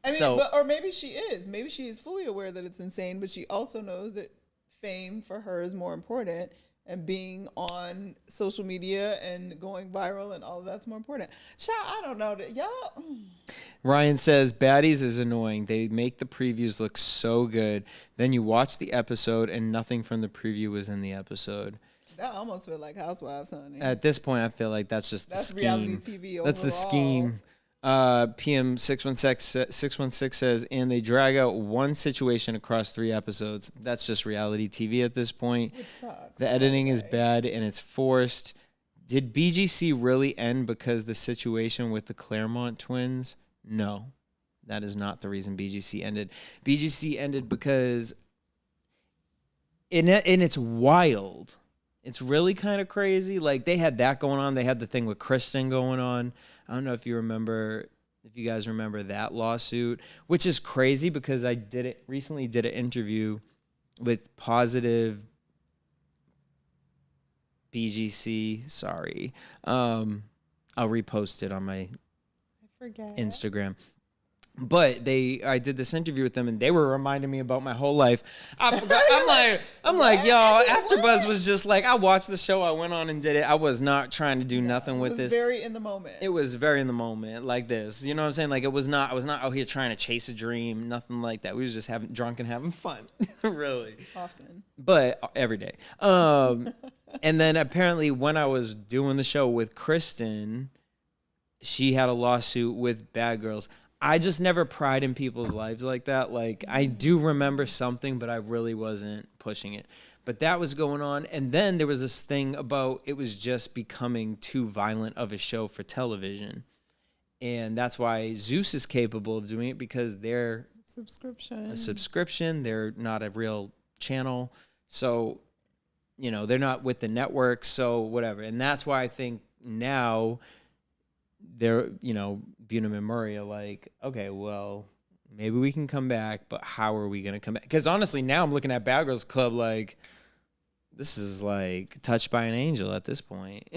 I mean, or maybe she is. Maybe she is fully aware that it's insane, but she also knows that fame for her is more important, and being on social media and going viral and all of that's more important. Child, I don't know that y'all. Ryan says Baddies is annoying. They make the previews look so good. Then you watch the episode and nothing from the preview was in the episode. That almost feel like Housewives, honey. At this point, I feel like that's just the scheme. Reality TV overall. That's the scheme. PM 616 says, and they drag out one situation across 3 episodes. That's just reality TV at this point. Which sucks. The editing is bad and it's forced. Did BGC really end because the situation with the Claremont twins? No, that is not the reason BGC ended. BGC ended because, and it's wild. It's really kind of crazy. Like, they had that going on. They had the thing with Kristen going on. I don't know if you guys remember that lawsuit, which is crazy because I recently did an interview with Positive BGC. Sorry. I'll repost it on my Instagram. But I did this interview with them, and they were reminding me about my whole life. I forgot. I'm like, y'all. AfterBuzz was just like, I watched the show, I went on and did it. I was not trying to do nothing with this. It was very in the moment. It was very in the moment, like this. You know what I'm saying? Like, I was not out here trying to chase a dream, nothing like that. We was just drunk and having fun, really. Often, but every day. And then apparently, when I was doing the show with Kristen, she had a lawsuit with Bad Girls. I just never pried in people's lives like that. Like, I do remember something, but I really wasn't pushing it. But that was going on. And then there was this thing about it was just becoming too violent of a show for television. And that's why Zeus is capable of doing it, because they're a subscription. They're not a real channel. So, they're not with the network. So whatever. And that's why I think now they're, Bunham and Murray are like, okay, well, maybe we can come back, but how are we going to come back? Because honestly, now I'm looking at Bad Girls Club like, this is like Touched by an Angel at this point.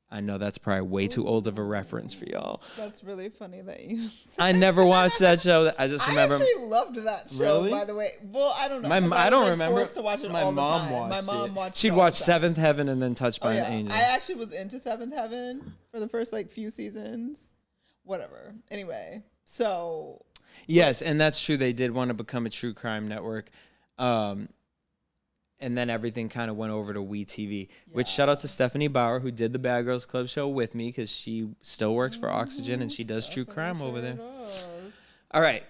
I know that's probably way too old of a reference for y'all. That's really funny that you said. I never watched that show. I just remember. I actually loved that show, Really? by the way. Well, I don't know. I don't remember. Forced to watch it My all mom the time. watched My mom it. watched She'd it all watch the time. Seventh Heaven and then Touched by an Angel. I actually was into Seventh Heaven for the first like few seasons. Whatever. Anyway, so Yes, and that's true. They did want to become a true crime network. And then everything kind of went over to WeTV, which shout out to Stephanie Bauer, who did the Bad Girls Club show with me because she still works for Oxygen and she does true crime over there. All right.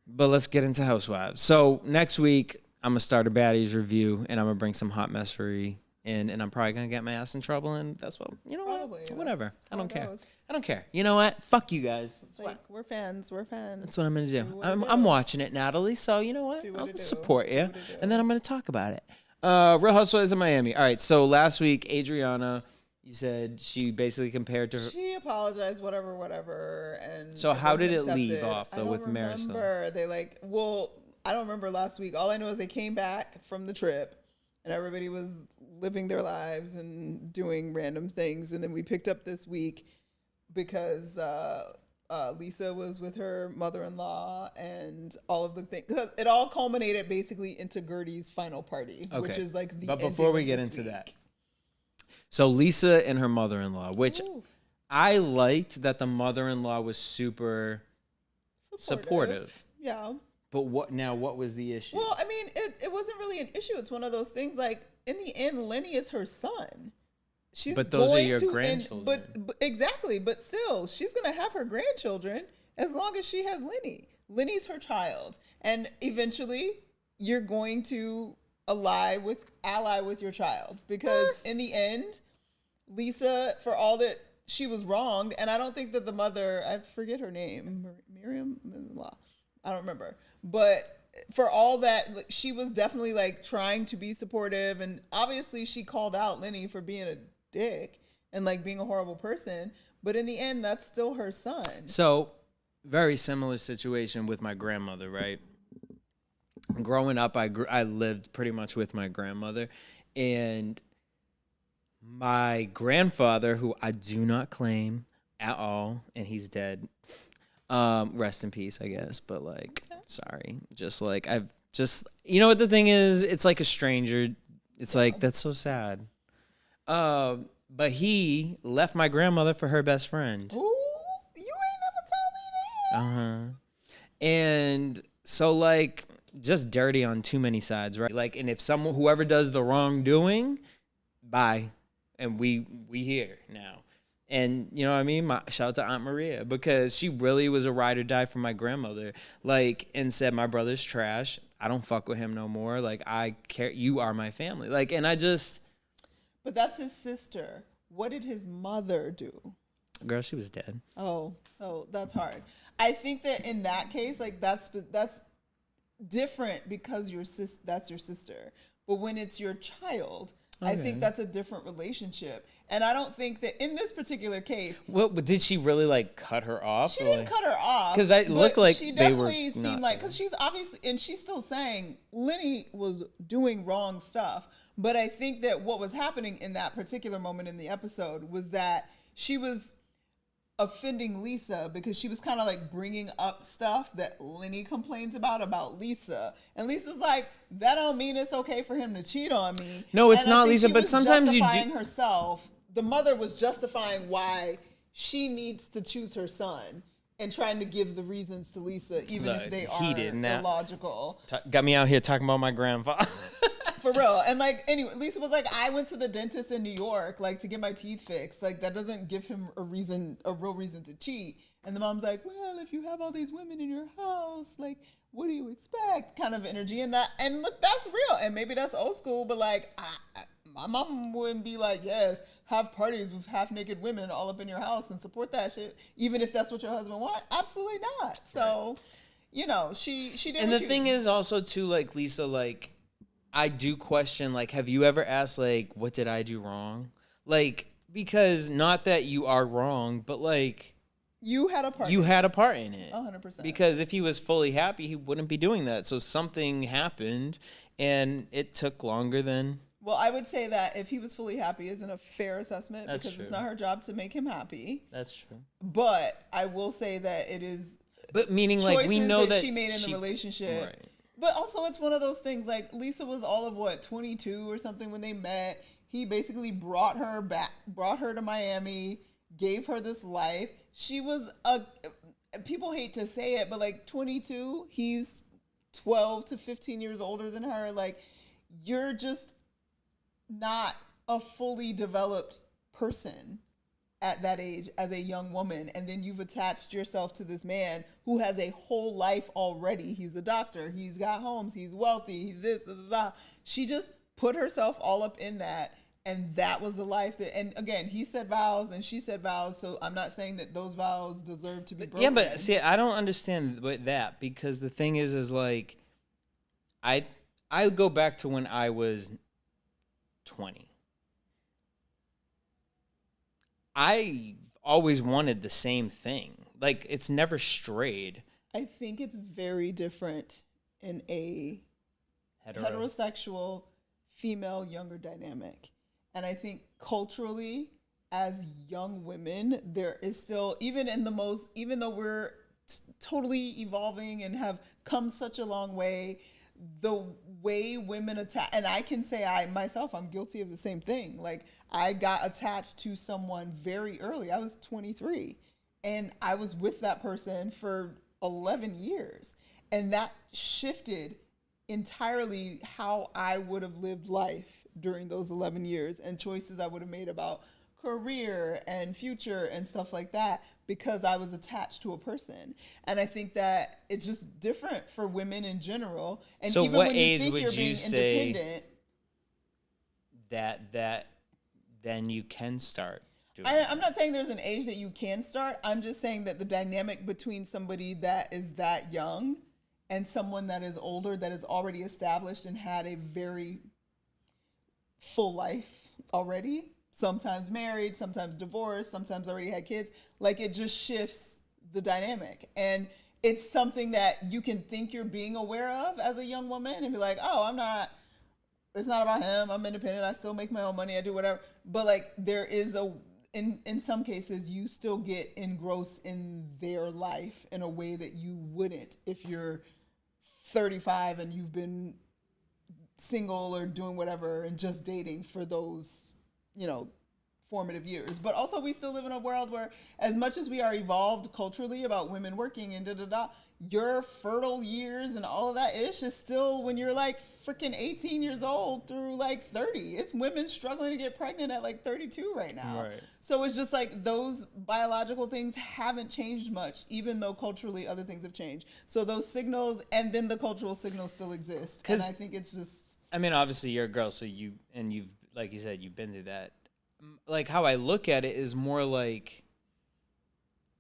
But let's get into Housewives. So next week, I'm going to start a Baddies review and I'm going to bring some hot messery in and I'm probably going to get my ass in trouble. And that's what, you know what? Whatever. I don't care. I don't care. You know what? Fuck you guys. It's like, we're fans. We're fans. That's what I'm going to do. I'm watching it, Natalie. So, you know what? I'll support you. And then I'm going to talk about it. Real Housewives of Miami. All right. So, last week, Adriana, you said she basically compared to her. She apologized, whatever. And so, how did it accepted. leave off, though, with Marisol? I don't remember. They I don't remember last week. All I know is they came back from the trip and everybody was living their lives and doing random things. And then we picked up this week because Lisa was with her mother-in-law and all of the things. It all culminated basically into Gertie's final party, which is like the. But before we get into that, so Lisa and her mother-in-law, which I liked that the mother-in-law was super supportive. Yeah. But what was the issue? Well, I mean, it wasn't really an issue. It's one of those things like in the end, Lenny is her son. But those are your grandchildren. But exactly. But still, she's going to have her grandchildren as long as she has Lenny. Lenny's her child. And eventually, you're going to ally with your child. Because in the end, Lisa, for all that she was wronged, and I don't think that the mother, I forget her name, Miriam? I don't remember. But for all that, like, she was definitely like trying to be supportive. And obviously, she called out Lenny for being a dick and like being a horrible person, but in the end that's still her son. So very similar situation with my grandmother, right? Growing up, I lived pretty much with my grandmother, and my grandfather, who I do not claim at all, and he's dead, rest in peace, I guess, but like sorry, just like you know what the thing is, it's like a stranger. It's like, that's so sad. But he left my grandmother for her best friend. Ooh, you ain't never told me that. And so like just dirty on too many sides, right? Like, and if whoever does the wrongdoing, bye. And we here now. And you know what I mean? Shout out to Aunt Maria, because she really was a ride or die for my grandmother. Like, and said, my brother's trash. I don't fuck with him no more. Like, I care. You are my family. Like, and I just. But that's his sister. What did his mother do? Girl, she was dead. Oh, so that's hard. I think that in that case, like that's different because that's your sister. But when it's your child, I think that's a different relationship. And I don't think that in this particular case. Well, but did she really like cut her off? She didn't cut her off. Because it looked like she they were definitely seemed like, because she's obviously, and she's still saying Lenny was doing wrong stuff. But I think that what was happening in that particular moment in the episode was that she was offending Lisa because she was kind of like bringing up stuff that Lenny complains about Lisa. And Lisa's like, that don't mean it's okay for him to cheat on me. No, it's not, Lisa, but sometimes you do. Herself, the mother was justifying why she needs to choose her son and trying to give the reasons to Lisa, even if they are illogical. Got me out here talking about my grandfather. For real. And like, anyway, Lisa was like, I went to the dentist in New York, like to get my teeth fixed. Like that doesn't give him a real reason to cheat. And the mom's like, well, if you have all these women in your house, like, what do you expect? Kind of energy. And look, that's real. And maybe that's old school, but like, my mom wouldn't be like, yes, have parties with half naked women all up in your house and support that shit, even if that's what your husband wants. Absolutely not. So, you know, she didn't. And the thing is also too, like, Lisa, like, I do question, like, have you ever asked, like, what did I do wrong? Like, because not that you are wrong, but, like, you had a part. You had a part in it. 100%. Because if he was fully happy, he wouldn't be doing that. So something happened, and it took longer than Well, I would say that if he was fully happy isn't a fair assessment That's because true. it's not her job to make him happy. That's true. But I will say that it is. But meaning, like, we know that she made in the relationship. Right. But also, it's one of those things. Like, Lisa was all of what, 22 or something when they met. He basically brought her to Miami, gave her this life. She was people hate to say it, but like 22, he's 12 to 15 years older than her. Like, you're just not a fully developed person at that age as a young woman, and then you've attached yourself to this man who has a whole life already. He's a doctor, he's got homes, he's wealthy, he's this, blah, blah, blah. She just put herself all up in that, and that was the life that, and again, he said vows and she said vows, so I'm not saying that those vows deserve to be broken. Yeah, but see, I don't understand that, because the thing is like, I go back to when I was 20. I always wanted the same thing. Like, it's never strayed. I think it's very different in a heterosexual female younger dynamic. And I think culturally, as young women, there is still, even though we're totally evolving and have come such a long way, the way women attack, and I can say I'm guilty of the same thing. Like, I got attached to someone very early. I was 23 and I was with that person for 11 years. And that shifted entirely how I would have lived life during those 11 years and choices I would have made about career and future and stuff like that, because I was attached to a person. And I think that it's just different for women in general. And so even what when you age think would you're you being say independent, that then you can start doing I'm not saying there's an age that you can start. I'm just saying that the dynamic between somebody that is that young and someone that is older, that is already established and had a very full life already, sometimes married, sometimes divorced, sometimes already had kids, like, it just shifts the dynamic. And it's something that you can think you're being aware of as a young woman and be like, oh, it's not about him, I'm independent, I still make my own money, I do whatever. But like, there is in some cases, you still get engrossed in their life in a way that you wouldn't if you're 35 and you've been single or doing whatever and just dating for those, formative years. But also, we still live in a world where, as much as we are evolved culturally about women working and your fertile years and all of that ish is still when you're like freaking 18 years old through like 30. It's women struggling to get pregnant at like 32 right now. Right. So it's just like those biological things haven't changed much, even though culturally other things have changed. So those signals and then the cultural signals still exist. And I think it's just, I mean, obviously you're a girl, so you've, like you said, you've been through that. Like, how I look at it is more like,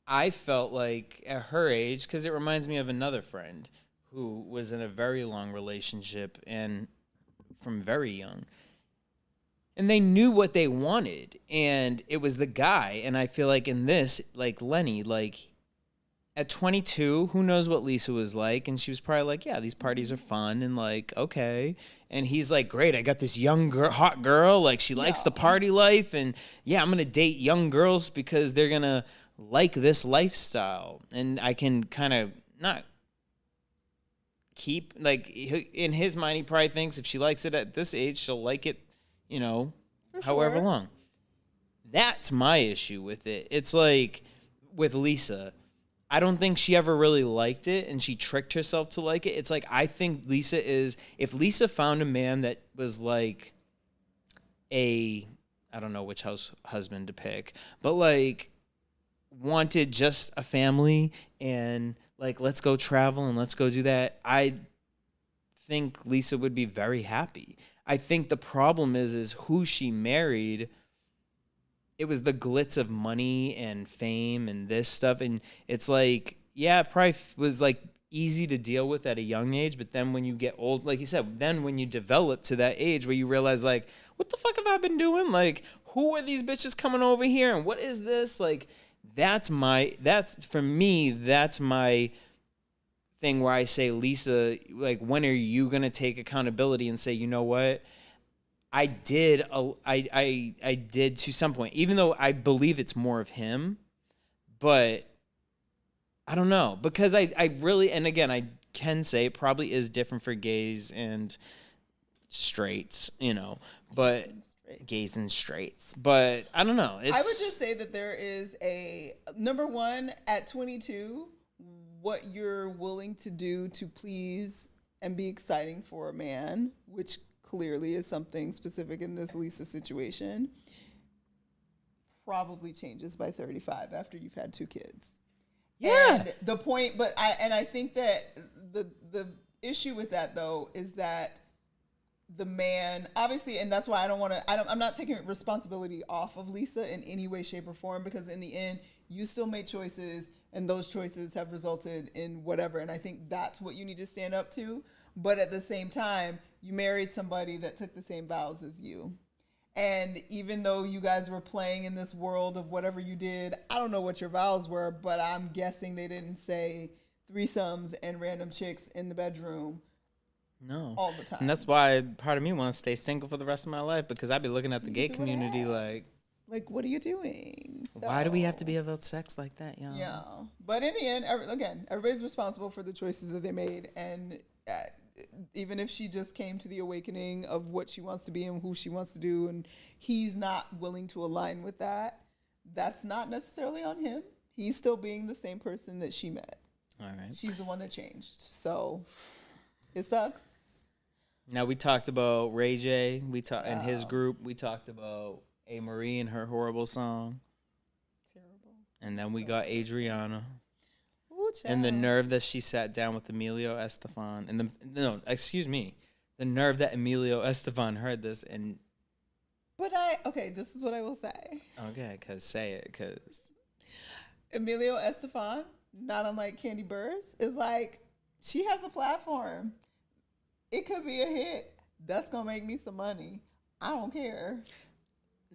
I felt like at her age, because it reminds me of another friend who was in a very long relationship and from very young. And they knew what they wanted, and it was the guy. And I feel like in this, like Lenny, like at 22, who knows what Lisa was like? And she was probably like, yeah, these parties are fun and like, okay. And he's like, great, I got this young girl, hot girl. Like, she likes the party life. And yeah, I'm going to date young girls because they're going to like this lifestyle. And I can kind of not keep, like, in his mind, he probably thinks if she likes it at this age, she'll like it, however long. That's my issue with it. It's like with Lisa, I don't think she ever really liked it, and she tricked herself to like it. It's like, I think if Lisa found a man that was like I don't know which husband to pick, but like wanted just a family and like, let's go travel and let's go do that, I think Lisa would be very happy. I think the problem is who she married. It was the glitz of money and fame and this stuff. And it's like, yeah, it probably was like easy to deal with at a young age. But then when you get old, like you said, then when you develop to that age where you realize, like, what the fuck have I been doing? Like, who are these bitches coming over here? And what is this? Like, that's my thing where I say, Lisa, like, when are you going to take accountability and say, you know what? I did I did to some point, even though I believe it's more of him, but I don't know, because I really, and again, I can say it probably is different for gays and straights, you know, but gays and straights, but I don't know. I would just say that there is a number one at 22, what you're willing to do to please and be exciting for a man, which clearly is something specific in this Lisa situation, probably changes by 35 after you've had 2 kids. Yeah. And the point, but I think that the issue with that though is that the man, obviously, and that's why I'm not taking responsibility off of Lisa in any way, shape, or form, because in the end, you still made choices, and those choices have resulted in whatever. And I think that's what you need to stand up to. But at the same time, you married somebody that took the same vows as you. And even though you guys were playing in this world of whatever you did, I don't know what your vows were, but I'm guessing they didn't say threesomes and random chicks in the bedroom. No. All the time. And that's why part of me wants to stay single for the rest of my life, because I'd be looking at the gay community like, what are you doing? Why do we have to be about sex like that, y'all? Yeah. But in the end, again, everybody's responsible for the choices that they made. And even if she just came to the awakening of what she wants to be and who she wants to do, and he's not willing to align with that, that's not necessarily on him. He's still being the same person that she met. All right. She's the one that changed. So it sucks. Now, we talked about Ray J. In his group. We talked about A. Marie and her horrible song. Terrible. And then we got terrible. Adriana. Ooh, and the nerve that she sat down with Emilio Estefan. And the nerve that Emilio Estefan heard this. And But this is what I will say. Okay, say it, because Emilio Estefan, not unlike Candy Burrs, is like, she has a platform. It could be a hit. That's going to make me some money. I don't care.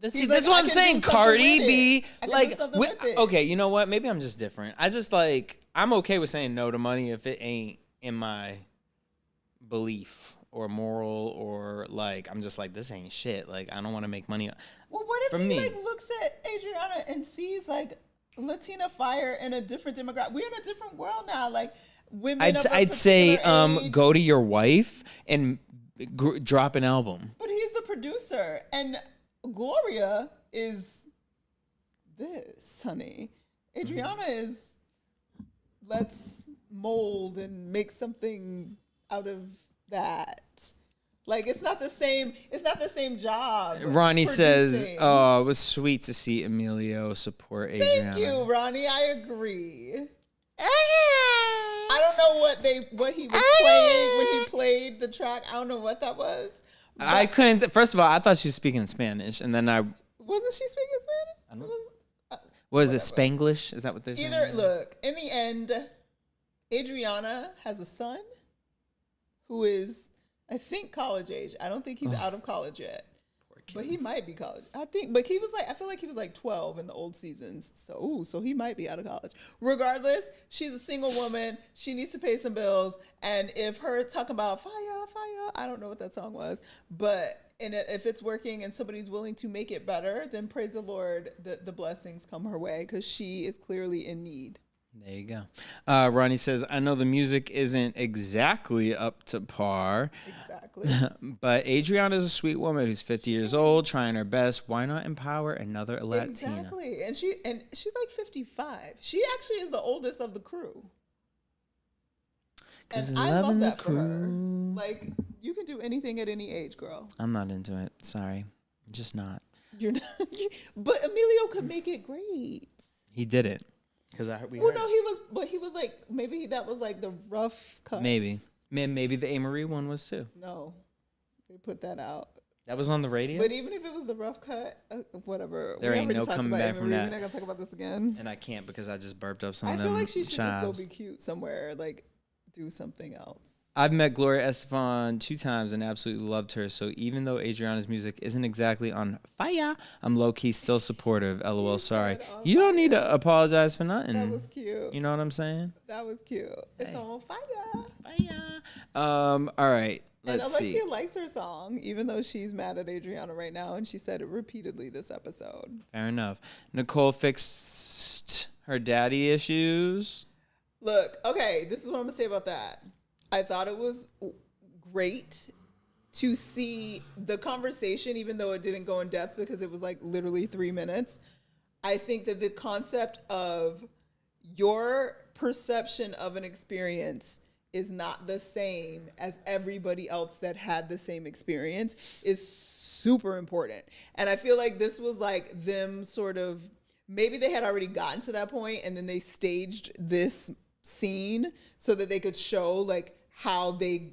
That's what I'm saying. Cardi B, okay, you know what? Maybe I'm just different. I'm okay with saying no to money if it ain't in my belief or moral, or I'm just like, this ain't shit. Like, I don't want to make money. Well, what if he looks at Adriana and sees Latina fire in a different demographic? We're in a different world now. Women. I'd say go to your wife and drop an album. But he's the producer, and Gloria is this, honey. Adriana is, let's mold and make something out of that. It's not the same job. Ronnie says, "Oh, it was sweet to see Emilio support Adriana." Thank you, Ronnie. I agree. I don't know what he was playing when he played the track. I don't know what that was. I couldn't. First of all, I thought she was speaking in Spanish, and then wasn't she speaking Spanish? I don't. Was it Spanglish? Is that what they're saying? Look, in the end, Adriana has a son who is, I think, college age. I don't think he's out of college yet. But he might be college. I feel like he was 12 in the old seasons. So he might be out of college. Regardless, she's a single woman. She needs to pay some bills. And if her talking about fire, I don't know what that song was. But if it's working and somebody's willing to make it better, then praise the Lord that the blessings come her way, because she is clearly in need. There you go. Ronnie says, I know the music isn't exactly up to par. Exactly. But Adriana is a sweet woman who's 50 years old, trying her best. Why not empower another Latina? Exactly. And she's 55. She actually is the oldest of the crew. And I love that for her. You can do anything at any age, girl. I'm not into it. Sorry. Just not. You're not. But Emilio could make it great. He did it. Because he was maybe that was the rough cut. Maybe the A. Marie one was too. No, they put that out. That was on the radio. But even if it was the rough cut, whatever. There ain't no coming back from that. We're not gonna talk about this again. And I can't, because I just burped up some of them. them. I feel like she should just go be cute somewhere, do something else. I've met Gloria Estefan 2 times and absolutely loved her. So even though Adriana's music isn't exactly on fire, I'm low-key still supportive. LOL, sorry. You don't need to apologize for nothing. That was cute. You know what I'm saying? That was cute. It's on fire. Fire. All right. And let's see. Alexia likes her song, even though she's mad at Adriana right now, and she said it repeatedly this episode. Fair enough. Nicole fixed her daddy issues. Look, okay, this is what I'm gonna say about that. I thought it was great to see the conversation, even though it didn't go in depth because it was like literally 3 minutes. I think that the concept of your perception of an experience is not the same as everybody else that had the same experience is super important. And I feel like this was like them sort of, maybe they had already gotten to that point and then they staged this scene so that they could show like how they,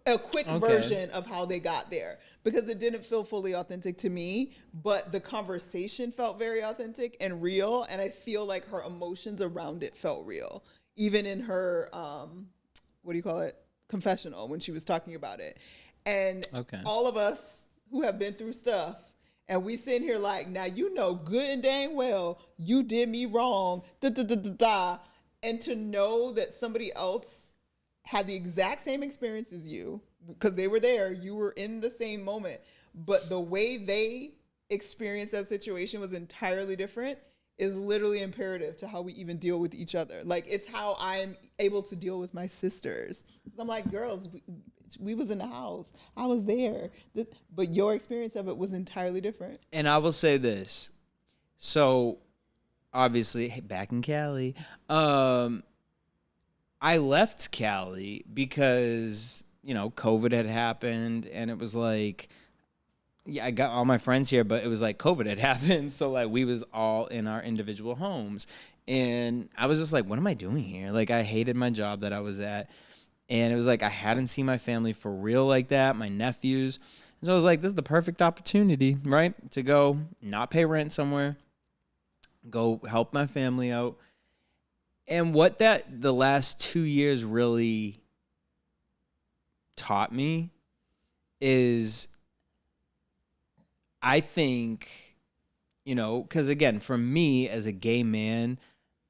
a quick version of how they got there, because it didn't feel fully authentic to me, but the conversation felt very authentic and real. And I feel like her emotions around it felt real, even in her, what do you call it? Confessional, when she was talking about it. And all of us who have been through stuff, and we sitting here like, now you know good and dang well you did me wrong, and to know that somebody else had the exact same experience as you, because they were there, you were in the same moment, but the way they experienced that situation was entirely different, is literally imperative to how we even deal with each other. Like, it's how I'm able to deal with my sisters. I'm like, girls, we was in the house, I was there, but your experience of it was entirely different. And I will say this. So, obviously, back in Cali, I left Cali because, you know, COVID had happened, and it was like, yeah, I got all my friends here, but it was like COVID had happened. So like we was all in our individual homes, and I was just like, what am I doing here? Like, I hated my job that I was at, and it was like, I hadn't seen my family for real like that, my nephews. And so I was like, this is the perfect opportunity, right? To go not pay rent somewhere, go help my family out. And what that the last 2 years really taught me is, I think, you know, because again, for me as a gay man,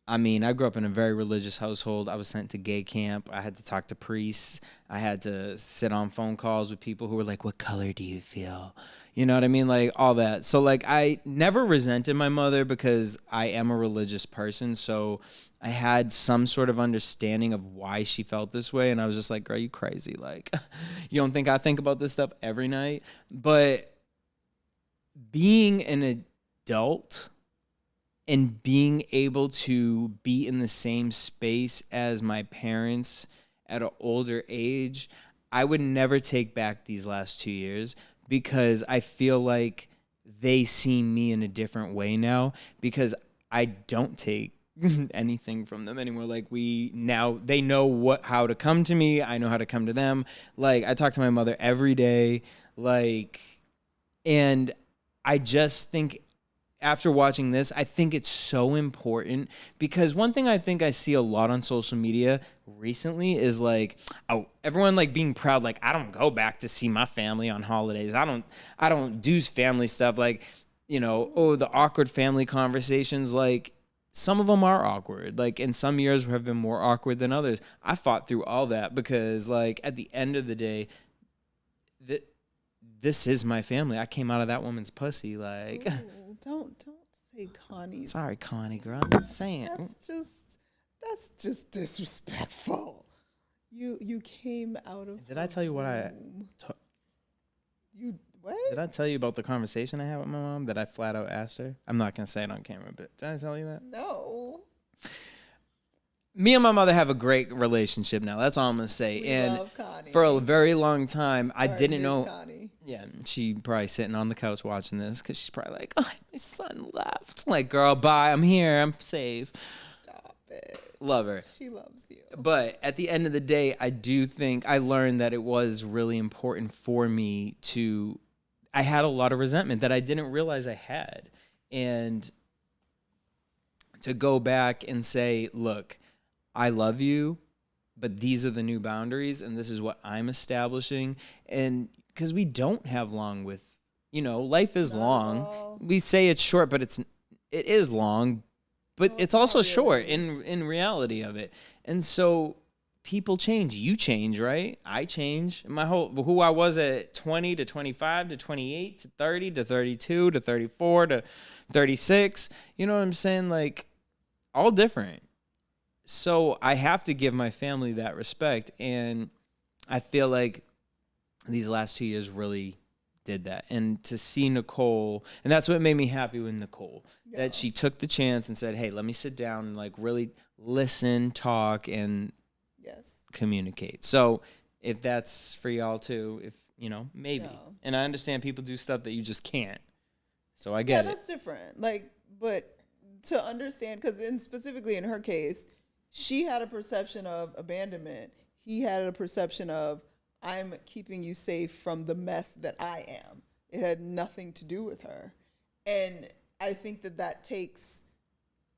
I mean, I grew up in a very religious household. I was sent to gay camp. I had to talk to priests. I had to sit on phone calls with people who were like, what color do you feel? You know what I mean? Like, all that. So, like, I never resented my mother because I am a religious person. So I had some sort of understanding of why she felt this way. And I was just like, girl, you crazy. Like, you don't think I think about this stuff every night? But being an adult and being able to be in the same space as my parents at an older age, I would never take back these last 2 years, because I feel like they see me in a different way now, because I don't take anything from them anymore. Like, they know how to come to me. I know how to come to them. Like, I talk to my mother every day. Like, and I just think after watching this, I think it's so important, because one thing I think I see a lot on social media recently is like, oh, everyone like being proud. Like, I don't go back to see my family on holidays. I don't do family stuff. Like, you know, oh, the awkward family conversations. Like, some of them are awkward. Like, in some years have been more awkward than others. I fought through all that because, like, at the end of the day, this is my family. I came out of that woman's pussy. Like, ooh, don't say Connie. Sorry, Connie, girl. I'm just saying. That's just disrespectful. You came out of. Did I tell you what You what? Did I tell you about the conversation I had with my mom that I flat out asked her? I'm not gonna say it on camera, but did I tell you that? No. Me and my mother have a great relationship now. That's all I'm gonna say. We love Connie. For a very long time, I didn't know. Connie. Yeah, she probably sitting on the couch watching this because she's probably like, "Oh, my son left." Like, girl, bye. I'm here. I'm safe. Stop it. Love her. She loves you. But at the end of the day, I do think I learned that it was really important for me to. I had a lot of resentment that I didn't realize I had, and to go back and say, "Look, I love you, but these are the new boundaries, and this is what I'm establishing." And because we don't have long with, you know, life is long. We say it's short, but it is long, but it's also short in reality of it. And so people change. You change, right? I change. Who I was at 20 to 25 to 28 to 30 to 32 to 34 to 36. You know what I'm saying? Like, all different. So I have to give my family that respect. And I feel like these last 2 years really did that. And to see Nicole, and that's what made me happy with Nicole, that she took the chance and said, hey, let me sit down and like really listen, talk, and communicate. So if that's for y'all too, if, you know, maybe. Yeah. And I understand people do stuff that you just can't. So I get it. Yeah, that's different. Like, but to understand, because specifically in her case, she had a perception of abandonment. He had a perception of, I'm keeping you safe from the mess that I am. It had nothing to do with her. And I think that takes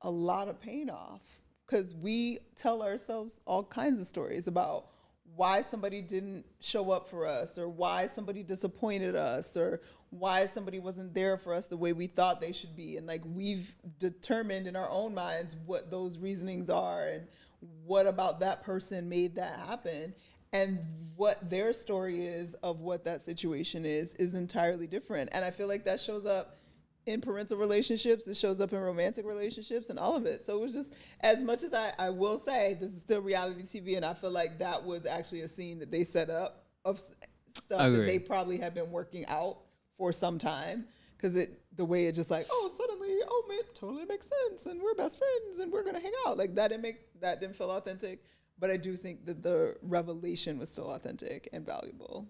a lot of pain off, because we tell ourselves all kinds of stories about why somebody didn't show up for us, or why somebody disappointed us, or why somebody wasn't there for us the way we thought they should be. And like, we've determined in our own minds what those reasonings are and what about that person made that happen. And what their story is of what that situation is entirely different. And I feel like that shows up in parental relationships, it shows up in romantic relationships, and all of it. So it was just, as much as I will say, this is still reality TV, and I feel like that was actually a scene that they set up of stuff that they probably have been working out for some time. Because the way it just like, suddenly, it totally makes sense, and we're best friends, and we're gonna hang out. Like, that didn't feel authentic. But I do think that the revelation was still authentic and valuable.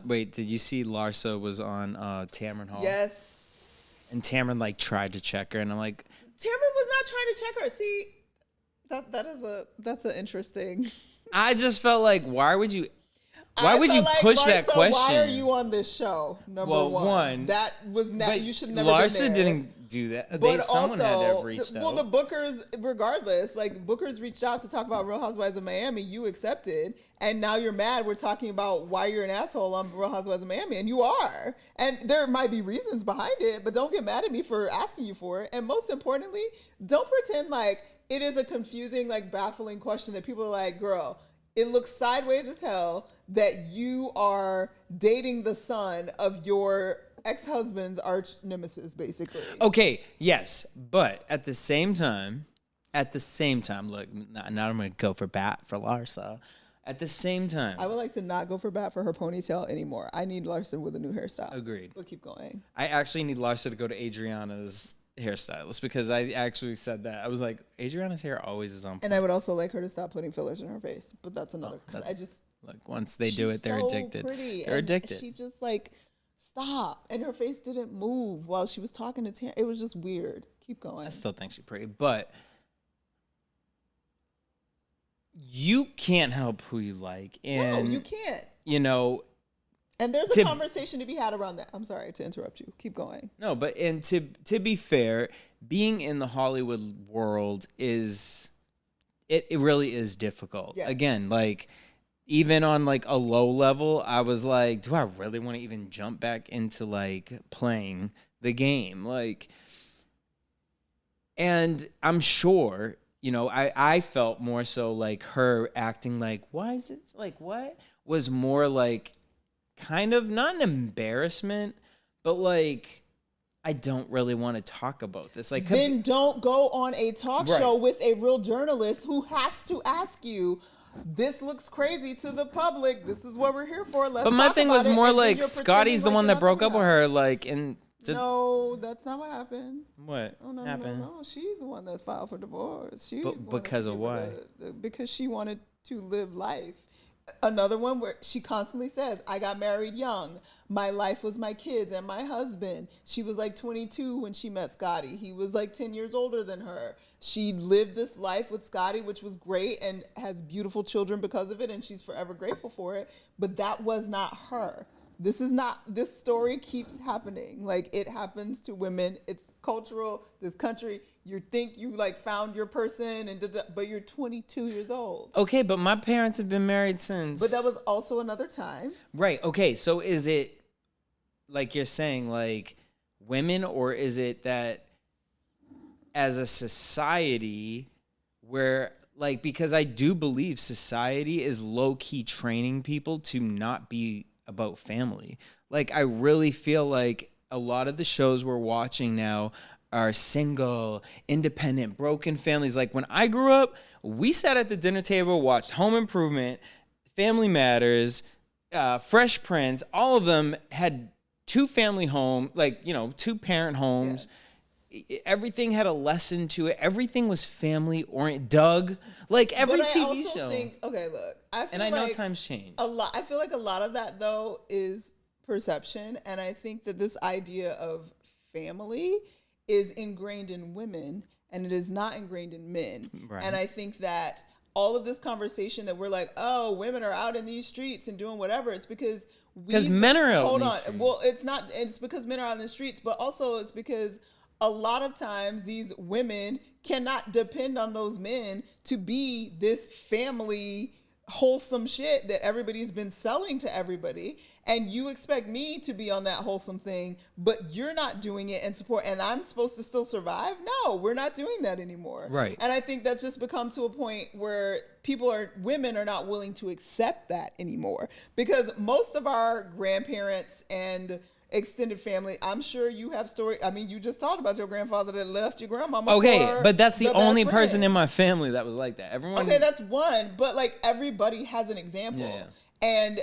Wait, did you see Larsa was on Tamron Hall? Yes. And Tamron like tried to check her, and I'm like, Tamron was not trying to check her. See, that's an interesting. I just felt like, why would you push that question? Why are you on this show? Number one, that was you should never. Larsa didn't do that. But someone had to have reached out. Well, the Bookers, regardless, like Bookers reached out to talk about Real Housewives of Miami. You accepted, and now you're mad. We're talking about why you're an asshole on Real Housewives of Miami, and you are. And there might be reasons behind it, but don't get mad at me for asking you for it. And most importantly, don't pretend like it is a confusing, like baffling question that people are like, girl, it looks sideways as hell that you are dating the son of your ex-husband's arch nemesis, basically. Okay, yes, but at the same time, look, now I'm going to go for bat for Larsa. At the same time, I would like to not go for bat for her ponytail anymore. I need Larsa with a new hairstyle. Agreed. But keep going. I actually need Larsa to go to Adriana's hairstylist, because I actually said that. I was like, Adriana's hair always is on point. And I would also like her to stop putting fillers in her face, but that's another. Look, once they do it, they're addicted. They're addicted. She just like, stop. And her face didn't move while she was talking to Tam. It was just weird. Keep going. I still think she's pretty, but you can't help who you like. And no, you can't. You know. And there's a conversation to be had around that. I'm sorry to interrupt you. Keep going. No, but and to be fair, being in the Hollywood world is it really is difficult. Yes. Again, like even on like a low level, I was like, do I really want to even jump back into like playing the game? Like, and I'm sure, you know, I felt more so like her acting like, why is it like what? Was more like kind of not an embarrassment, but like, I don't really want to talk about this. Like, then don't go on a talk show with a real journalist who has to ask you, this looks crazy to the public. This is what we're here for. Let's But my thing was more like Scotty's the one that broke up with her. Like, and no, that's not what happened. What happened? No, she's the one that's filed for divorce. Because of why? Because she wanted to live life. Another one where she constantly says, I got married young. My life was my kids and my husband. She was like 22 when she met Scotty. He was like 10 years older than her. She lived this life with Scotty, which was great, and has beautiful children because of it, and she's forever grateful for it. But that was not her. This story keeps happening. Like, it happens to women. It's cultural. This country, you think you like found your person, but you're 22 years old. Okay, but my parents have been married since. But that was also another time. Right. Okay. So is it like you're saying, like women, or is it that as a society where Like, because I do believe society is low-key training people to not be about family. Like, I really feel like a lot of the shows we're watching now are single, independent, broken families. Like, when I grew up, we sat at the dinner table, watched Home Improvement, Family Matters, Fresh Prince. All of them had two-family home, like, you know, two-parent homes. Yes. Everything had a lesson to it. Everything was family oriented. Doug, like every TV show. Okay, look, I know times change. I feel like a lot of that though is perception, and I think that this idea of family is ingrained in women, and it is not ingrained in men. Right. And I think that all of this conversation that we're like, oh, women are out in these streets and doing whatever, it's because men are out. Hold on. Well, it's not. It's because men are out in the streets, but also it's because a lot of times these women cannot depend on those men to be this family wholesome shit that everybody's been selling to everybody. And you expect me to be on that wholesome thing, but you're not doing it and support, and I'm supposed to still survive? No, we're not doing that anymore. Right. And I think that's just become to a point where women are not willing to accept that anymore, because most of our grandparents and extended family, I'm sure you have stories. I mean, you just talked about your grandfather that left your grandmama. Okay, but that's the only person in my family that was like that. Everyone. Okay, that's one, but like everybody has an example. Yeah. And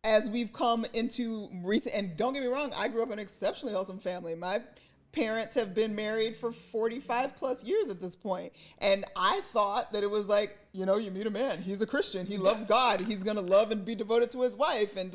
as we've come into recent, and don't get me wrong, I grew up in an exceptionally wholesome family. My parents have been married for 45 plus years at this point. And I thought that it was like, you know, you meet a man, he's a Christian, he loves God, he's going to love and be devoted to his wife. And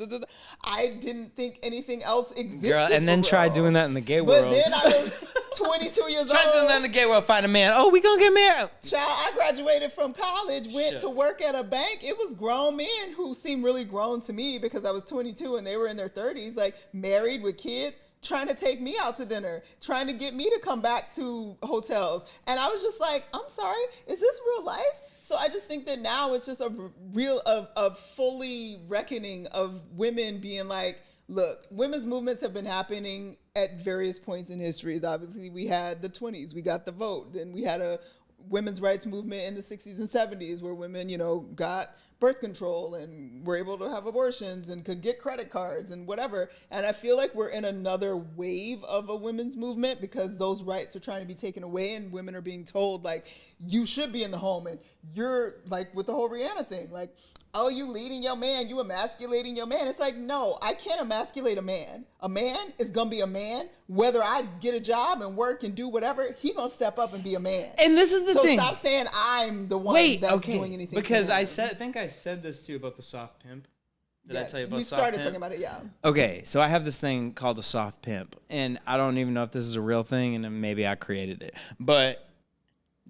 I didn't think anything else existed. Girl, and then try doing that in the gay world. But then I was 22 years old. Try doing that in the gay world, find a man. Oh, we going to get married. Child, I graduated from college, went to work at a bank. It was grown men who seemed really grown to me because I was 22 and they were in their 30s, like married with kids, trying to take me out to dinner, trying to get me to come back to hotels. And I was just like, I'm sorry, is this real life? So I just think that now it's just a fully reckoning of women being like, look, women's movements have been happening at various points in history. Obviously, we had the 20s, we got the vote, then we had a women's rights movement in the 60s and 70s where women, you know, got birth control and were able to have abortions and could get credit cards and whatever. And I feel like we're in another wave of a women's movement because those rights are trying to be taken away and women are being told, like, you should be in the home. And you're like with the whole Rihanna thing, like, oh, you leading your man, you emasculating your man. It's like, no, I can't emasculate a man. A man is going to be a man. Whether I get a job and work and do whatever, he going to step up and be a man. And this is the thing. So stop saying I'm the one that's doing anything. Because I think I said this to you about the soft pimp. Did I tell you about soft pimp? We started talking about it, yeah. Okay, so I have this thing called a soft pimp. And I don't even know if this is a real thing, and then maybe I created it. But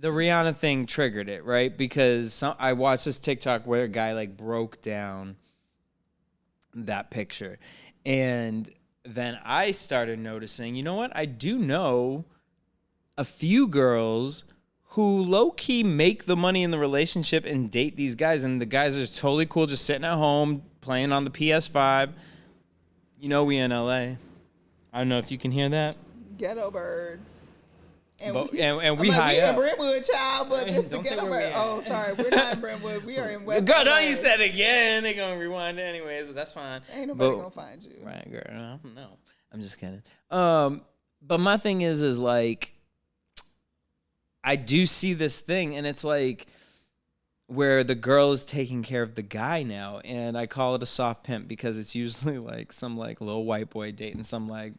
the Rihanna thing triggered it, right? Because I watched this TikTok where a guy like broke down that picture. And then I started noticing, you know what? I do know a few girls who low-key make the money in the relationship and date these guys. And the guys are totally cool just sitting at home playing on the PS5. You know we in LA. I don't know if you can hear that. Ghetto birds. And we high up. We're in Brentwood, child, but this the ghetto bird. Oh, sorry, we're not in Brentwood. We are in West. Girl, don't you said it again. They're going to rewind it anyways, so that's fine. Ain't nobody going to find you. Right, girl. No, I'm just kidding. But my thing is like, I do see this thing, and it's like where the girl is taking care of the guy now, and I call it a soft pimp because it's usually like some like little white boy dating some like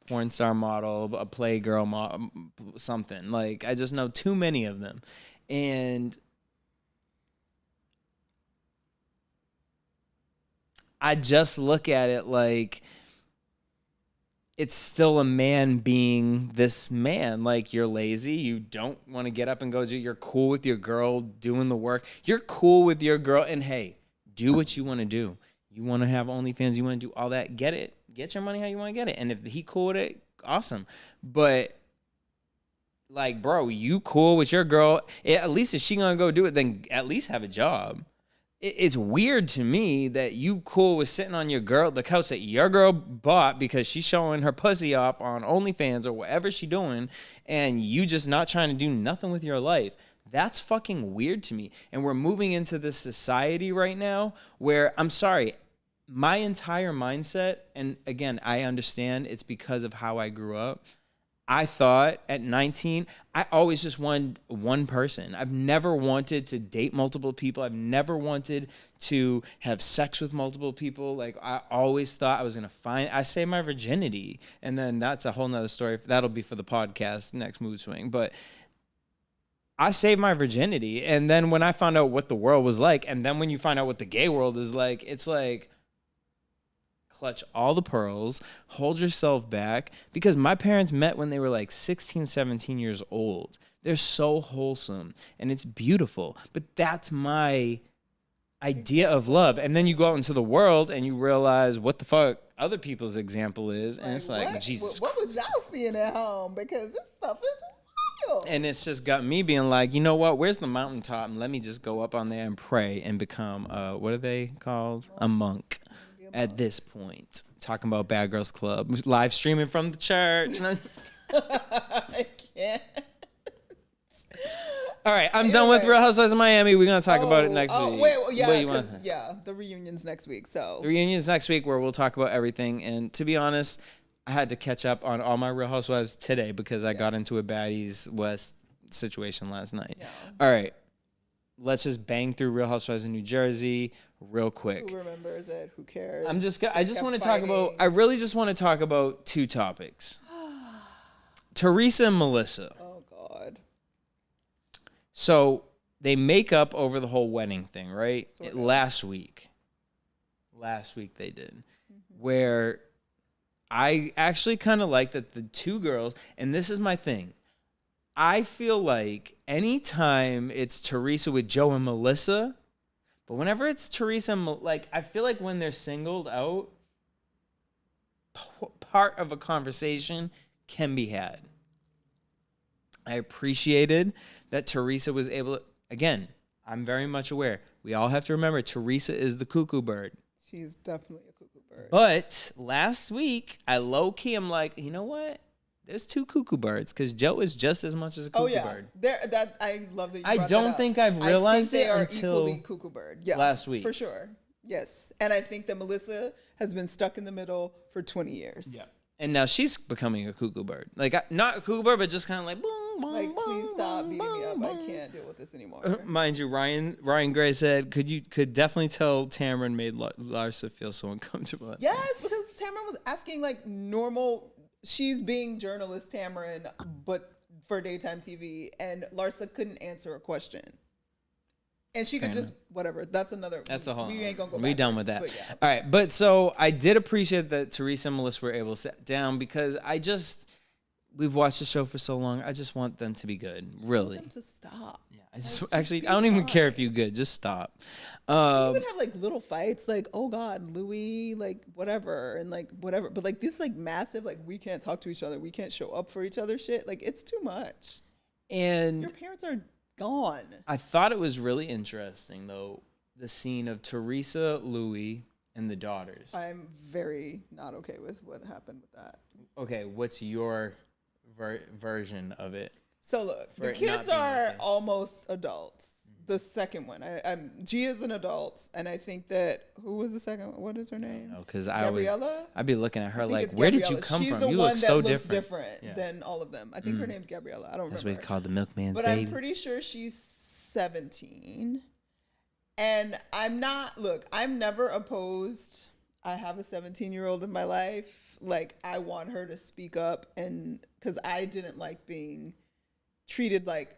porn star model, a playgirl model, something. Like, I just know too many of them. And I just look at it like it's still a man being this man. Like, you're lazy. You don't want to get up and go do. You're cool with your girl doing the work. You're cool with your girl. And, hey, do what you want to do. You want to have OnlyFans. You want to do all that. Get it. Get your money how you want to get it. And if he cool with it, awesome. But, like, bro, you cool with your girl. At least if she going to go do it, then at least have a job. It's weird to me that you cool with sitting on the couch that your girl bought because she's showing her pussy off on OnlyFans or whatever she doing, and you just not trying to do nothing with your life. That's fucking weird to me. And we're moving into this society right now where, I'm sorry, my entire mindset, and again, I understand it's because of how I grew up. I thought at 19, I always just wanted one person. I've never wanted to date multiple people. I've never wanted to have sex with multiple people. Like, I always thought I was going to I saved my virginity. And then that's a whole nother story. That'll be for the podcast, next mood swing. But I saved my virginity. And then when I found out what the world was like, and then when you find out what the gay world is like, it's like, clutch all the pearls, hold yourself back, because my parents met when they were like 16, 17 years old. They're so wholesome and it's beautiful, but that's my idea of love. And then you go out into the world and you realize what the fuck other people's example is, and it's like, Jesus. What was y'all seeing at home? Because this stuff is wild. And it's just got me being like, you know what? Where's the mountaintop? And let me just go up on there and pray and become, what are they called? A monk. At this point, talking about Bad Girls Club, live streaming from the church. I can't. All right, I'm done with Real Housewives of Miami. We're gonna talk about it next week. Yeah, the reunion's next week. So the reunion's next week, where we'll talk about everything. And to be honest, I had to catch up on all my Real Housewives today because I got into a Baddies West situation last night. Yeah. All right. Let's just bang through Real Housewives in New Jersey real quick. Who remembers it? Who cares? I just want to talk about. I really just want to talk about two topics. Teresa and Melissa. Oh God. So they make up over the whole wedding thing, right? Last week they did, where I actually kind of like that the two girls, and this is my thing. I feel like anytime it's Teresa with Joe and Melissa, but whenever it's Teresa and I feel like when they're singled out, part of a conversation can be had. I appreciated that Teresa was able to, again, I'm very much aware. We all have to remember Teresa is the cuckoo bird. She's definitely a cuckoo bird. But last week, I low-key am like, you know what? There's two cuckoo birds because Joe is just as much as a cuckoo bird. I love that you I brought don't that up. think I've realized they it are until equally cuckoo bird. Yeah, last week. For sure. Yes. And I think that Melissa has been stuck in the middle for 20 years. Yeah. And now she's becoming a cuckoo bird. Like, not a cuckoo bird, but just kind of like, boom, boom, like, boom, please stop boom, beating me up. boom. I can't deal with this anymore. Mind you, Ryan Gray said, could definitely tell Tamron made Larsa feel so uncomfortable. Yes, because Tamron was asking like normal. She's being journalist Tamron, but for daytime TV, and Larsa couldn't answer a question. And she could just, whatever. That's a whole. We ain't gonna go back. We done with that. Yeah. All right. But so I did appreciate that Teresa and Melissa were able to sit down because we've watched the show for so long. I just want them to be good. Really. I want them to stop. Yeah. I don't even care if you're good. Just stop. You would have like little fights, like, oh God, Louis, like whatever, and like whatever. But like this, like massive, like we can't talk to each other, we can't show up for each other. Shit, like it's too much. And your parents are gone. I thought it was really interesting though, the scene of Teresa, Louis, and the daughters. I'm very not okay with what happened with that. Okay, what's your version of it? So look, the kids are almost adults. The second one, Gia's an adult, and I think that who was the second one? What is her name? No, because Gabriella. I'd be looking at her like, where did you come from? You look so different. Than all of them. I think her name's Gabriella. I don't remember. That's what we call the milkman's but baby. I'm pretty sure she's 17, and I'm not. Look, I'm never opposed. I have a 17-year-old in my life. Like I want her to speak up, and because I didn't like being treated like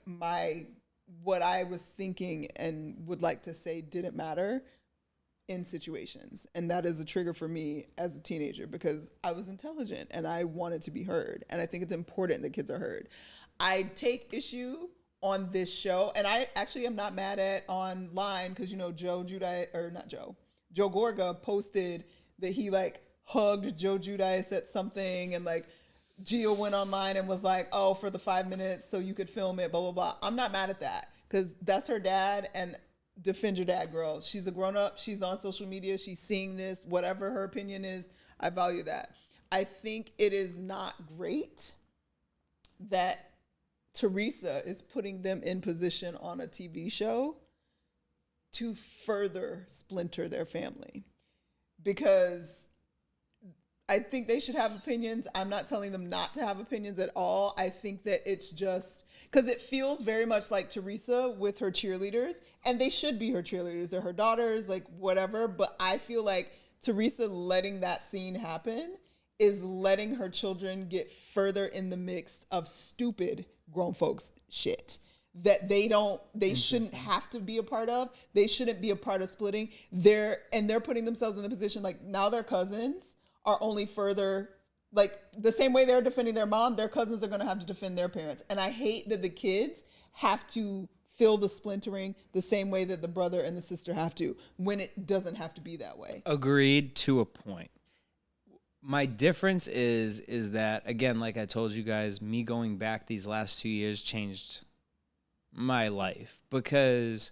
what I was thinking and would like to say didn't matter in situations. And that is a trigger for me as a teenager because I was intelligent and I wanted to be heard. And I think it's important that kids are heard. I take issue on this show, and I actually am not mad at online because, you know, Joe Gorga posted that he like hugged Joe Giudice at something, and like Gio went online and was like, oh, for the 5 minutes so you could film it, blah, blah, blah. I'm not mad at that because that's her dad, and defend your dad, girl. She's a grown-up. She's on social media. She's seeing this. Whatever her opinion is, I value that. I think it is not great that Teresa is putting them in position on a TV show to further splinter their family. Because I think they should have opinions. I'm not telling them not to have opinions at all. I think that it's just because it feels very much like Teresa with her cheerleaders, and they should be her cheerleaders. They're her daughters, like whatever. But I feel like Teresa letting that scene happen is letting her children get further in the mix of stupid grown folks shit that they shouldn't have to be a part of. They shouldn't be a part of splitting. They're putting themselves in the position like now their cousins are only further, like the same way they're defending their mom, their cousins are going to have to defend their parents. And I hate that the kids have to feel the splintering the same way that the brother and the sister have to, when it doesn't have to be that way. Agreed to a point. My difference is that, again, like I told you guys, me going back these last 2 years changed my life, because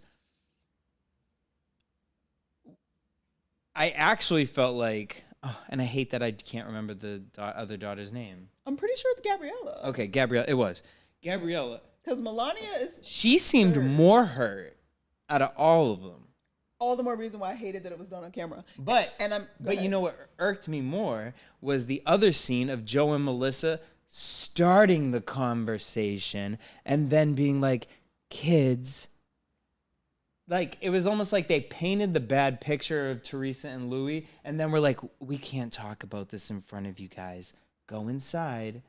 I actually felt like, and I hate that I can't remember the other daughter's name. I'm pretty sure it's Gabriella. Okay, Gabriella. It was Gabriella. Because Melania is... She seemed more hurt out of all of them. All the more reason why I hated that it was done on camera. But you know what irked me more was the other scene of Joe and Melissa starting the conversation and then being like, kids... Like, it was almost like they painted the bad picture of Teresa and Louis, and then we're like, we can't talk about this in front of you guys. Go inside.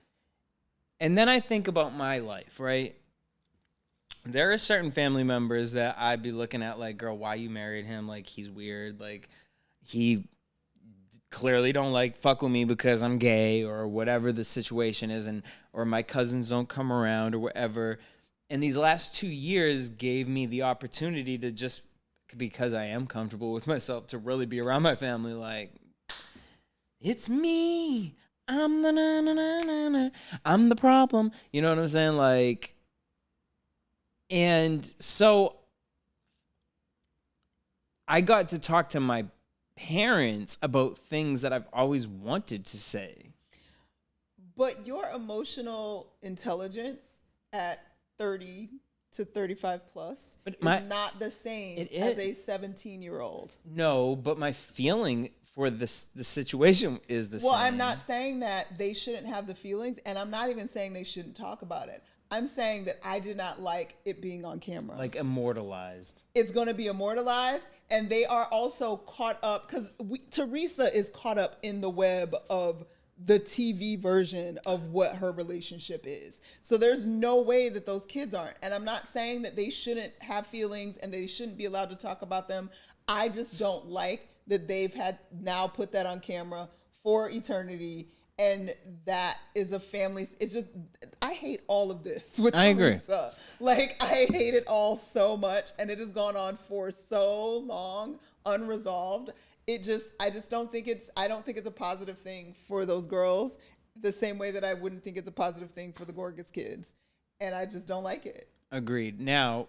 And then I think about my life, right? There are certain family members that I'd be looking at like, girl, why you married him? Like, he's weird. Like, he clearly don't like fuck with me because I'm gay or whatever the situation is, or my cousins don't come around or whatever. And these last 2 years gave me the opportunity to just, because I am comfortable with myself, to really be around my family. Like, it's me. I'm the na-na-na-na-na. I'm the problem. You know what I'm saying? Like, and so I got to talk to my parents about things that I've always wanted to say. But your emotional intelligence at 30 to 35 plus is not the same as a 17-year-old. No, but my feeling for the situation is the same. Well, I'm not saying that they shouldn't have the feelings, and I'm not even saying they shouldn't talk about it. I'm saying that I did not like it being on camera. Like immortalized. It's going to be immortalized, and they are also caught up, because Teresa is caught up in the web of the TV version of what her relationship is. So there's no way that those kids aren't. And I'm not saying that they shouldn't have feelings and they shouldn't be allowed to talk about them. I just don't like that they've had now put that on camera for eternity. And that is a family. It's just, I hate all of this with Teresa. Agree. Like, I hate it all so much. And it has gone on for so long, unresolved. I just don't think it's a positive thing for those girls, the same way that I wouldn't think it's a positive thing for the Gorgas kids. And I just don't like it. Agreed. Now,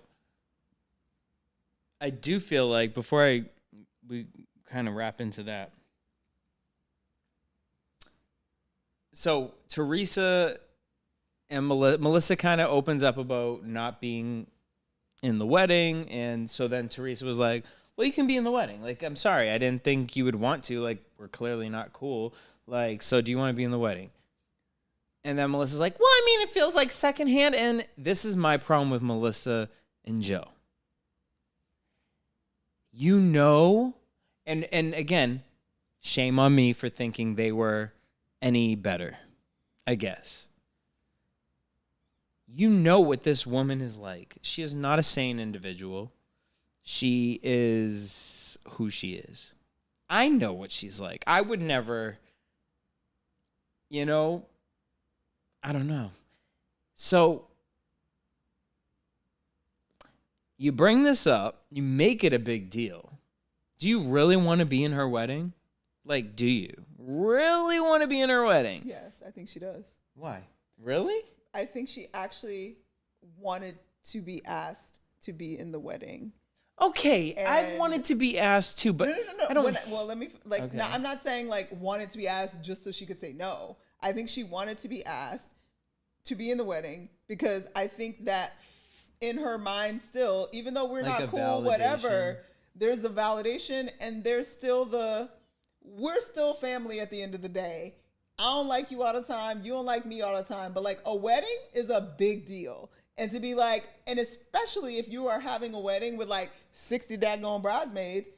I do feel like, before we kind of wrap into that. So Teresa and Melissa kind of opens up about not being in the wedding. And so then Teresa was like, well, you can be in the wedding. Like, I'm sorry, I didn't think you would want to. Like, we're clearly not cool. Like, so do you want to be in the wedding? And then Melissa's like, well, I mean, it feels like secondhand. And this is my problem with Melissa and Joe. You know, and again, shame on me for thinking they were any better, I guess. You know what this woman is like. She is not a sane individual. She is who she is. I know what she's like. I would never, I don't know. So you bring this up, you make it a big deal. Do you really want to be in her wedding? Like, do you really want to be in her wedding? Yes, I think she does. Why? Really? I think she actually wanted to be asked to be in the wedding. Okay, I wanted to be asked too, but no. I don't. Okay. No, I'm not saying like wanted to be asked just so she could say no. I think she wanted to be asked to be in the wedding because I think that in her mind still, even though we're Like not a cool, validation. whatever, there's a validation and there's still we're still family at the end of the day. I don't like you all the time. You don't like me all the time. But like a wedding is a big deal. And to be like, and especially if you are having a wedding with like 60 daggone bridesmaids,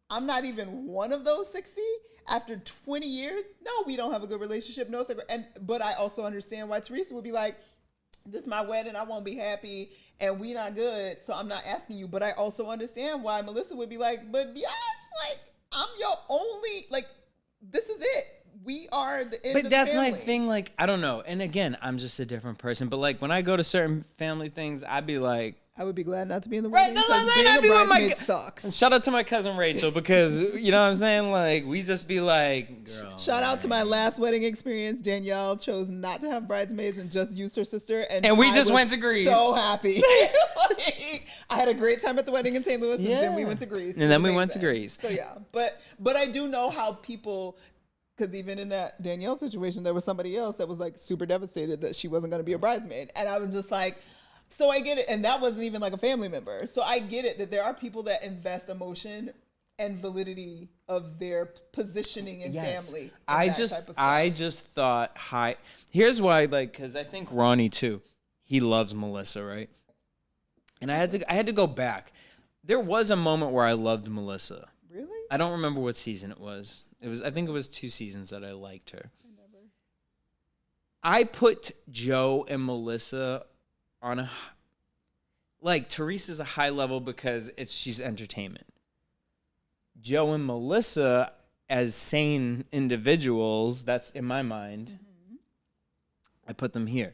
I'm not even one of those 60 after 20 years. No, we don't have a good relationship. No, but I also understand why Teresa would be like, this is my wedding. I won't be happy and we not good. So I'm not asking you. But I also understand why Melissa would be like, but Biatch, like, I'm your only, like, this is it. We are the end of the family. But that's my thing, like, I don't know. And again, I'm just a different person. But like when I go to certain family things, I'd be like, I would be glad not to be in the right, wedding. that's what I'm saying. Being I'd a be with bridesmaid sucks. Shout out to my cousin Rachel because you know what I'm saying? Like we just be like, girl. Shout out to my last wedding experience. Danielle chose not to have bridesmaids and just used her sister. And we I just was went to Greece. So happy. Like, I had a great time at the wedding in St. Louis and then we went to Greece. And then we went to Greece. So yeah, but I do know how people, because even in that Danielle situation, there was somebody else that was like super devastated that she wasn't going to be a bridesmaid. And I was just like, so I get it. And that wasn't even like a family member. So I get it that there are people that invest emotion and validity of their positioning in family. I just thought, here's why, like, because I think Ronnie too, he loves Melissa, right? And I had to go back. There was a moment where I loved Melissa. Really? I don't remember what season it was. I think it was 2 seasons that I liked her. I put Joe and Melissa on like Teresa's a high level because she's entertainment. Joe and Melissa as sane individuals, that's in my mind. I put them here.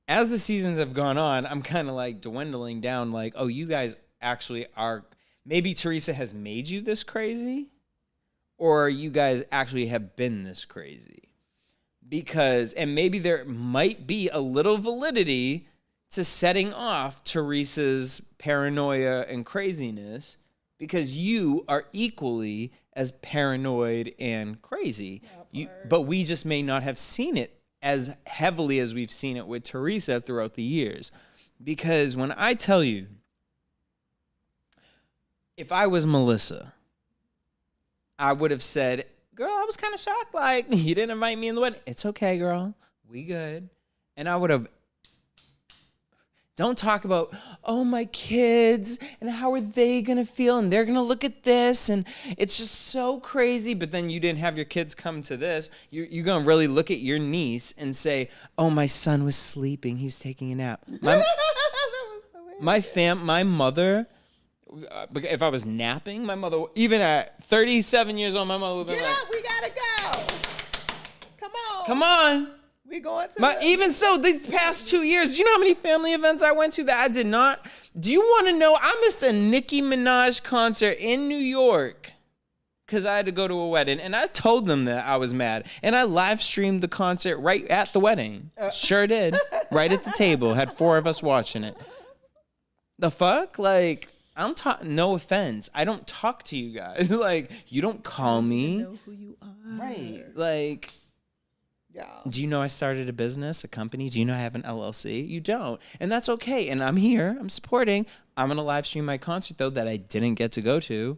As the seasons have gone on, I'm kind of like dwindling down like, oh, you guys actually are, maybe Teresa has made you this crazy or you guys actually have been this crazy. Because, and maybe there might be a little validity to setting off Teresa's paranoia and craziness because you are equally as paranoid and crazy. But we just may not have seen it as heavily as we've seen it with Teresa throughout the years. Because when I tell you, if I was Melissa, I would have said, girl, I was kind of shocked. Like, you didn't invite me in the wedding. It's okay, girl. We good. And I would have, don't talk about, oh, my kids, and how are they going to feel? And they're going to look at this, and it's just so crazy. But then you didn't have your kids come to this. You're going to really look at your niece and say, oh, my son was sleeping. He was taking a nap. My mother... if I was napping, my mother, even at 37 years old, my mother would be like, get up, we gotta go. Come on. We going to even so, these past 2 years, do you know how many family events I went to that I did not? Do you want to know? I missed a Nicki Minaj concert in New York because I had to go to a wedding, and I told them that I was mad, and I live streamed the concert right at the wedding. Sure did. Right at the table. Had 4 of us watching it. The fuck? Like... no offense. I don't talk to you guys. Like, you don't call me. Know who you are. Right. Like, yeah. Do you know I started a business, a company? Do you know I have an LLC? You don't. And that's okay. And I'm here. I'm supporting. I'm going to live stream my concert, though, that I didn't get to go to.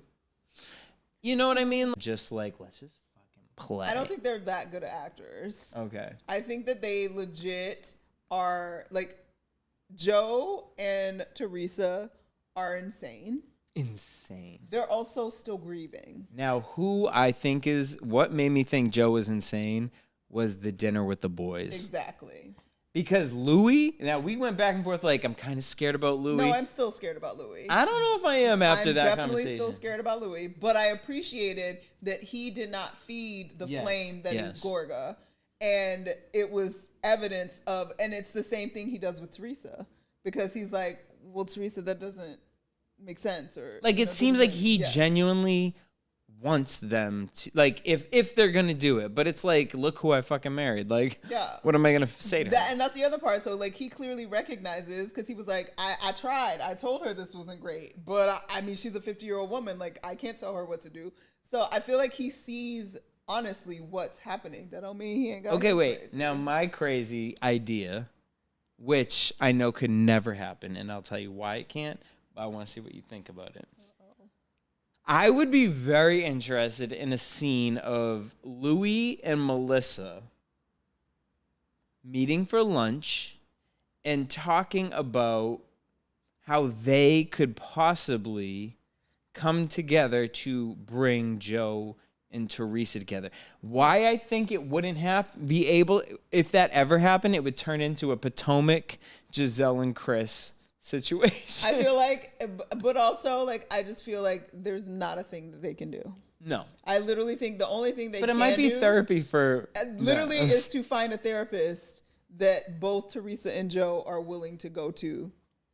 You know what I mean? Just like, let's just fucking play. I don't think they're that good at actors. Okay. I think that they legit are, like, Joe and Teresa are insane. They're also still grieving. Now, who I think what made me think Joe was insane was the dinner with the boys. Exactly. Because Louis, now we went back and forth like, I'm kind of scared about Louis. No, I'm still scared about Louis. I don't know if I am after that conversation. I'm definitely still scared about Louis, but I appreciated that he did not feed the flame that is Gorga. And it was evidence of, and it's the same thing he does with Teresa. Because he's like, well, Teresa, that doesn't make sense, or like it seems like he genuinely wants them to, like, if they're gonna do it, but it's like, look who I fucking married. Like, what am I gonna say to him? And that's the other part. So like, he clearly recognizes, because he was like, I tried, I told her this wasn't great, but I mean, she's a 50-year-old woman, like I can't tell her what to do. So I feel like he sees honestly what's happening. That don't mean he ain't got. Okay, wait. ways. Now, my crazy idea, which I know could never happen, and I'll tell you why it can't, but I want to see what you think about it. I would be very interested in a scene of Louis and Melissa meeting for lunch and talking about how they could possibly come together to bring Joe and Teresa together. Why I think it wouldn't be able, if that ever happened, it would turn into a Potomac, Giselle and Chris situation. I feel like, but also like I just feel like there's not a thing that they can do. No. I literally think the only thing they can do. But it might be therapy for. Literally is to find a therapist that both Teresa and Joe are willing to go to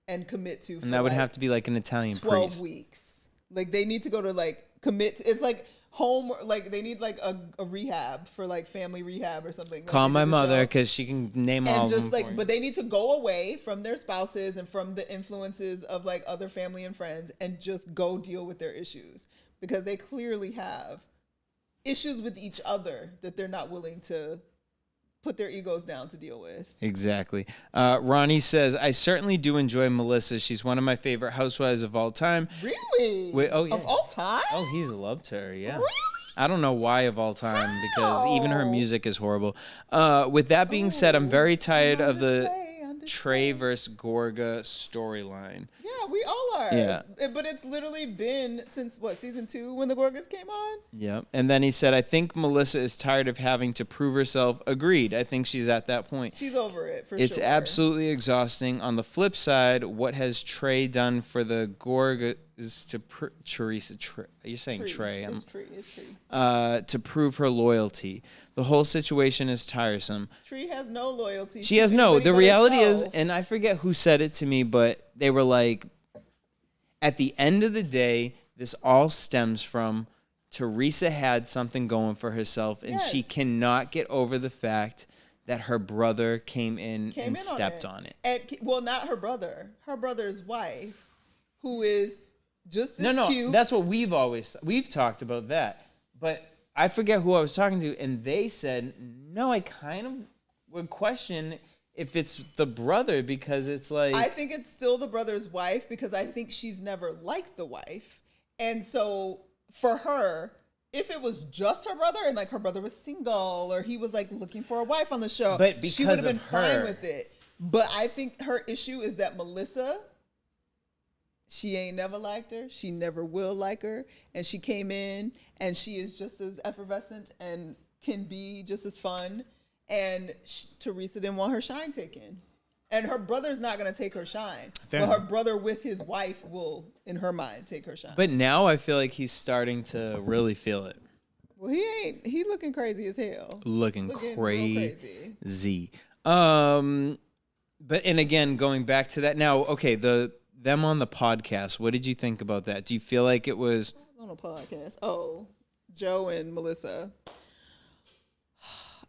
and commit to. And that would have to be like an Italian 12 priest. weeks. Like they need to go to like commit. It's like home, like they need like a rehab for like family rehab or something. Call like my mother because she can name all and of just them like, for you. but they need to go away from their spouses and from the influences of like other family and friends and just go deal with their issues because they clearly have issues with each other that they're not willing to put their egos down to deal with. Exactly. Ronnie says, I certainly do enjoy Melissa. She's one of my favorite housewives of all time. Really? Wait, oh, yeah. Of all time? Oh, he's loved her, yeah. Really? I don't know why of all time because even her How? music is horrible. With that being said, I'm very tired of the Trey versus Gorga storyline. Yeah, we all are. Yeah. But it's literally been since, what, season 2 when the Gorgas came on? Yeah. And then he said, I think Melissa is tired of having to prove herself. Agreed. I think she's at that point. She's over it, for sure. It's absolutely exhausting. On the flip side, what has Trey done for the Gorgas to Teresa? You're saying Trey. It's Tree. To prove her loyalty. The whole situation is tiresome. Tree has no loyalty. She has no. The reality is, herself. and I forget who said it to me, but they were like, at the end of the day, this all stems from Teresa had something going for herself, and she Yes. cannot get over the fact that her brother came in and stepped on it. And well, not her brother's wife, who is just as No, cute. that's what we've talked about that. But I forget who I was talking to, and they said, no, I kind of would question if it's the brother because it's like... I think it's still the brother's wife because I think she's never liked the wife. And so for her, if it was just her brother and like her brother was single or he was like looking for a wife on the show, But because she would have been of her- fine with it. But I think her issue is that Melissa... She ain't never liked her. She never will like her. And she came in and she is just as effervescent and can be just as fun. And Teresa didn't want her shine taken. And her brother's not going to take her shine. Fair but her enough. brother with his wife will, in her mind, take her shine. But now I feel like he's starting to really feel it. Well, he looking crazy as hell. Looking real crazy. But and again, going back to that now, okay, them on the podcast, what did you think about that? Do you feel like it was... On a podcast. Oh, Joe and Melissa.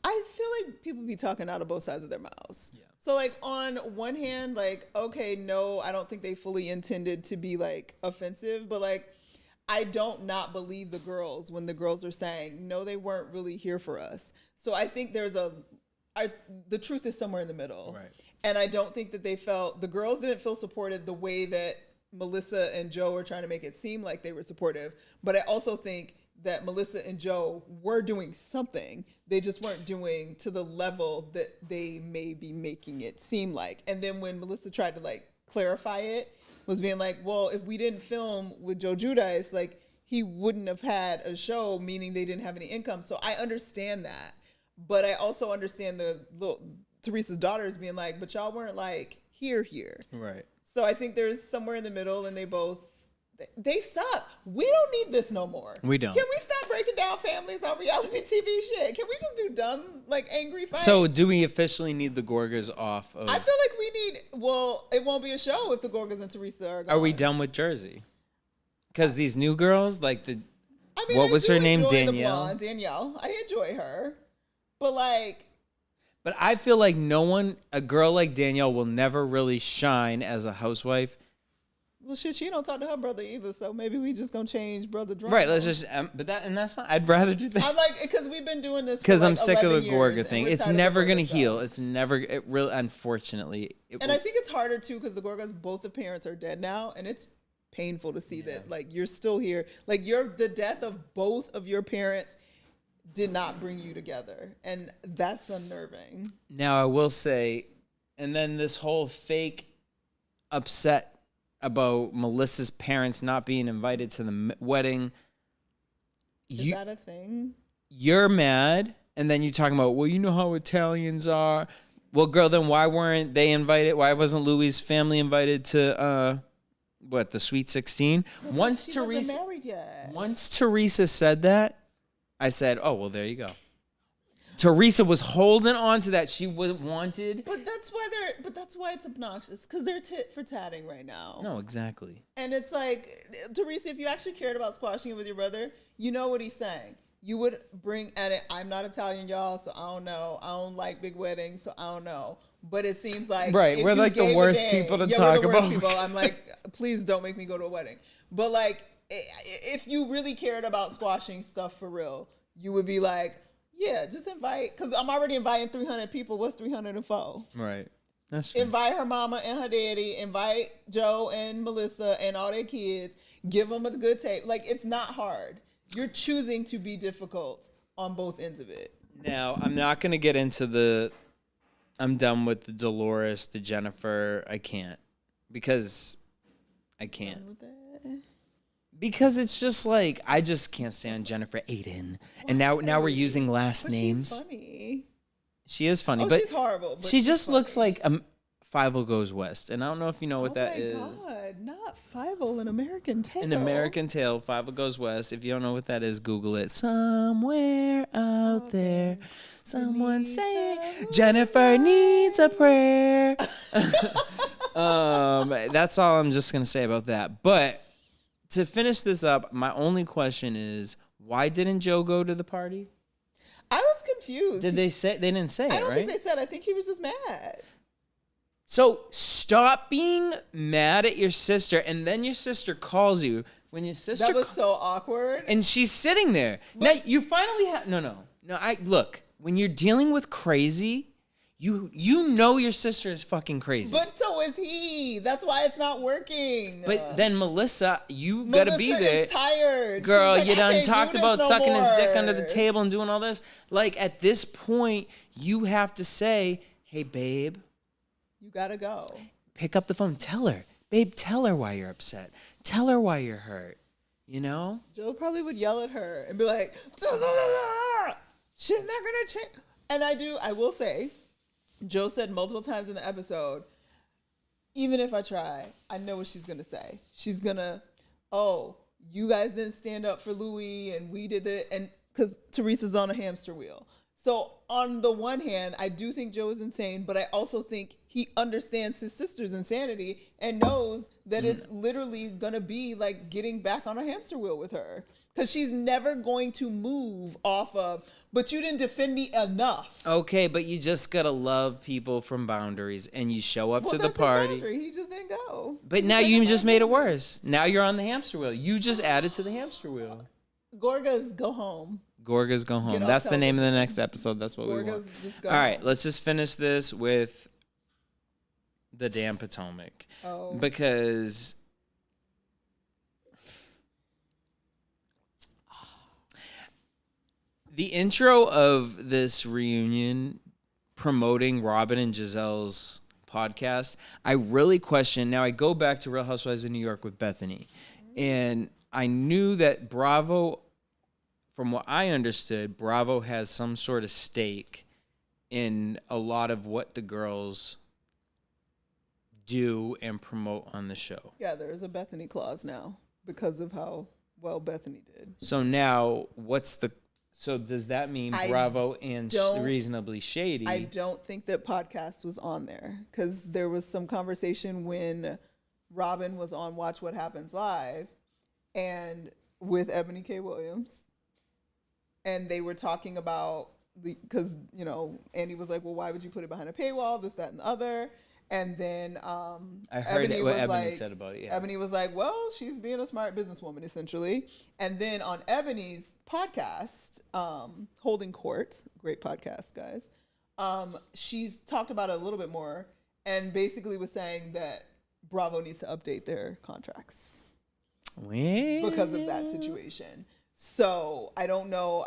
I feel like people be talking out of both sides of their mouths. Yeah. So like on one hand, like, okay, no, I don't think they fully intended to be like offensive, but like, I don't not believe the girls when the girls are saying, no, they weren't really here for us. So I think the truth is somewhere in the middle. Right. And I don't think that the girls didn't feel supported the way that Melissa and Joe were trying to make it seem like they were supportive. But I also think that Melissa and Joe were doing something. They just weren't doing to the level that they may be making it seem like. And then when Melissa tried to like clarify it, was being like, well, if we didn't film with Joe Giudice, like he wouldn't have had a show, meaning they didn't have any income. So I understand that. But I also understand Teresa's daughters being like, but y'all weren't like here. Right. So I think there's somewhere in the middle and they suck. We don't need this no more. We don't. Can we stop breaking down families on reality TV shit? Can we just do dumb, like angry fights? So do we officially need the Gorgas off of... I feel like we need, well, it won't be a show if the Gorgas and Teresa are gone. Are we done with Jersey? Because these new girls, like I mean, what was her name? enjoy the Danielle? blonde, Danielle. I enjoy her. But like... But I feel like a girl like Danielle will never really shine as a housewife well, shit, she don't talk to her brother either. So maybe we just gonna change brother drama. Right. Let's just. And that's fine. I'd rather do that. I'm like, because we've been doing this. Because like I'm sick of the 11 Gorga years, thing. and It's we're tired of the never Gorga gonna stuff. heal. It's never. It really, unfortunately. And I think it's harder too because the Gorgas, both the parents are dead now, and it's painful to see that like you're still here. Like the death of both of your parents did not bring you together, and that's unnerving. Now I will say, and then this whole fake upset about Melissa's parents not being invited to the wedding. Is that a thing? You're mad, and then you're talking about, well, you know how Italians are. Well, girl, then why weren't they invited? Why wasn't Louis' family invited to the Sweet 16? Once Teresa wasn't married yet. Once Teresa said that, I said, oh, well, there you go. Teresa was holding on to that. She wanted. But that's why it's obnoxious, because they're tit for tatting right now. No, exactly. And it's like, Teresa, if you actually cared about squashing it with your brother, you know what he's saying. You would bring at it. I'm not Italian, y'all, so I don't know. I don't like big weddings, so I don't know. But it seems like right, we're like the worst people to talk about. We're the worst people. I'm like, please don't make me go to a wedding. But like, if you really cared about squashing stuff for real, you would be like, yeah, just invite, because I'm already inviting 300 people. What's 304? Right. That's true. Invite her mama and her daddy. Invite Joe and Melissa and all their kids. Give them a good take. Like, it's not hard. You're choosing to be difficult on both ends of it. Now, I'm not going to get into I'm done with the Dolores, the Jennifer. I can't. Because I can't. Done with that? Because it's just like, I just can't stand Jennifer Aiden. And now we're using last names. She's funny. She is funny, but she's horrible. But she just funny. looks like Five-O Goes West. And I don't know if you know what that is. Oh my God, not Five-O, an American Tale. An American Tale, Five-O Goes West. If you don't know what that is, Google it. Somewhere out there, someone say Jennifer needs a prayer. That's all I'm just going to say about that. But to finish this up, my only question is, why didn't Joe go to the party? I was confused. Did they say? They didn't say it, right? I don't think they said. I think he was just mad. So stop being mad at your sister, and then your sister calls you. When your sister that was so awkward, and she's sitting there. Now you finally have no. I look, when you're dealing with crazy, you know your sister is fucking crazy. But so is he. That's why it's not working. But then Melissa, you gotta be there. Is tired, girl. Like, you done talked about sucking his dick under the more. table and doing all this. Like at this point, you have to say, "Hey, babe, you gotta go. Pick up the phone. Tell her, babe. Tell her why you're upset. Tell her why you're hurt. You know." Joe probably would yell at her and be like, "She's not gonna change." And I will say, Joe said multiple times in the episode, even if I try, I know what she's going to say. She's going to, oh, you guys didn't stand up for Louis and we did it. And because Teresa's on a hamster wheel. So on the one hand, I do think Joe is insane, but I also think he understands his sister's insanity and knows that it's literally going to be like getting back on a hamster wheel with her. Because she's never going to move off of, but you didn't defend me enough. Okay, but you just gotta love people from boundaries, and you show up to the His party. boundary. He just didn't go. But now you just made it worse. Now you're on the hamster wheel. You just added to the hamster wheel. Gorgas, go home. Gorgas, go home. That's the name of the next episode. That's what we want. Just go All right, home. let's just finish this with the damn Potomac. Oh. Because the intro of this reunion promoting Robin and Giselle's podcast, I really question. Now I go back to Real Housewives of New York with Bethany, and I knew that Bravo, from what I understood, Bravo has some sort of stake in a lot of what the girls do and promote on the show. Yeah, there is a Bethany clause now because of how well Bethany did. So now so does that mean Bravo and Reasonably Shady? I don't think that podcast was on there because there was some conversation when Robin was on Watch What Happens Live and with Ebony K. Williams. And they were talking about because, Andy was like, well, why would you put it behind a paywall, this, that, and the other? And then I heard Ebony what was Ebony like, said about it. Yeah. Ebony was like, well, she's being a smart businesswoman, essentially. And then on Ebony's podcast, Holding Court, great podcast, guys, she's talked about it a little bit more and basically was saying that Bravo needs to update their contracts because of that situation. So I don't know.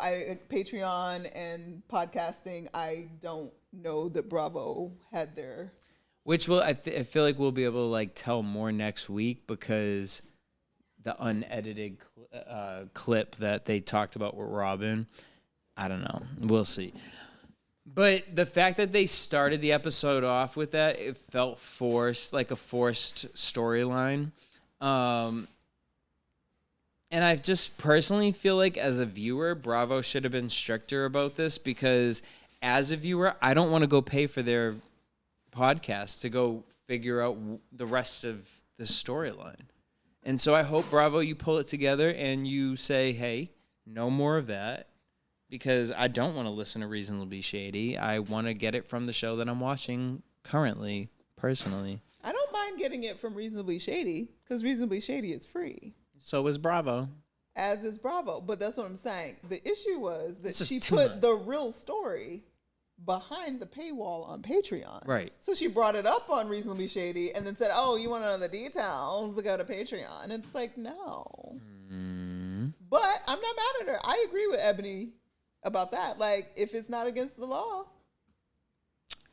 Patreon and podcasting, I don't know that Bravo had their... Which will I feel like we'll be able to like tell more next week because the unedited clip that they talked about with Robin, I don't know. We'll see. But the fact that they started the episode off with that, it felt forced, like a forced storyline. And I just personally feel like as a viewer, Bravo should have been stricter about this because as a viewer, I don't want to go pay for their podcast to go figure out the rest of the storyline. And so I hope, Bravo, you pull it together and you say, hey, no more of that because I don't want to listen to Reasonably Shady. I want to get it from the show that I'm watching currently, personally. I don't mind getting it from Reasonably Shady because Reasonably Shady is free. So is Bravo. As is Bravo. But that's what I'm saying. The issue was that she put the real story behind the paywall on Patreon. Right. So she brought it up on Reasonably Shady and then said, oh, you want to know the details? Go to Patreon. And it's like, no. But I'm not mad at her. I agree with Ebony about that. Like, if it's not against the law,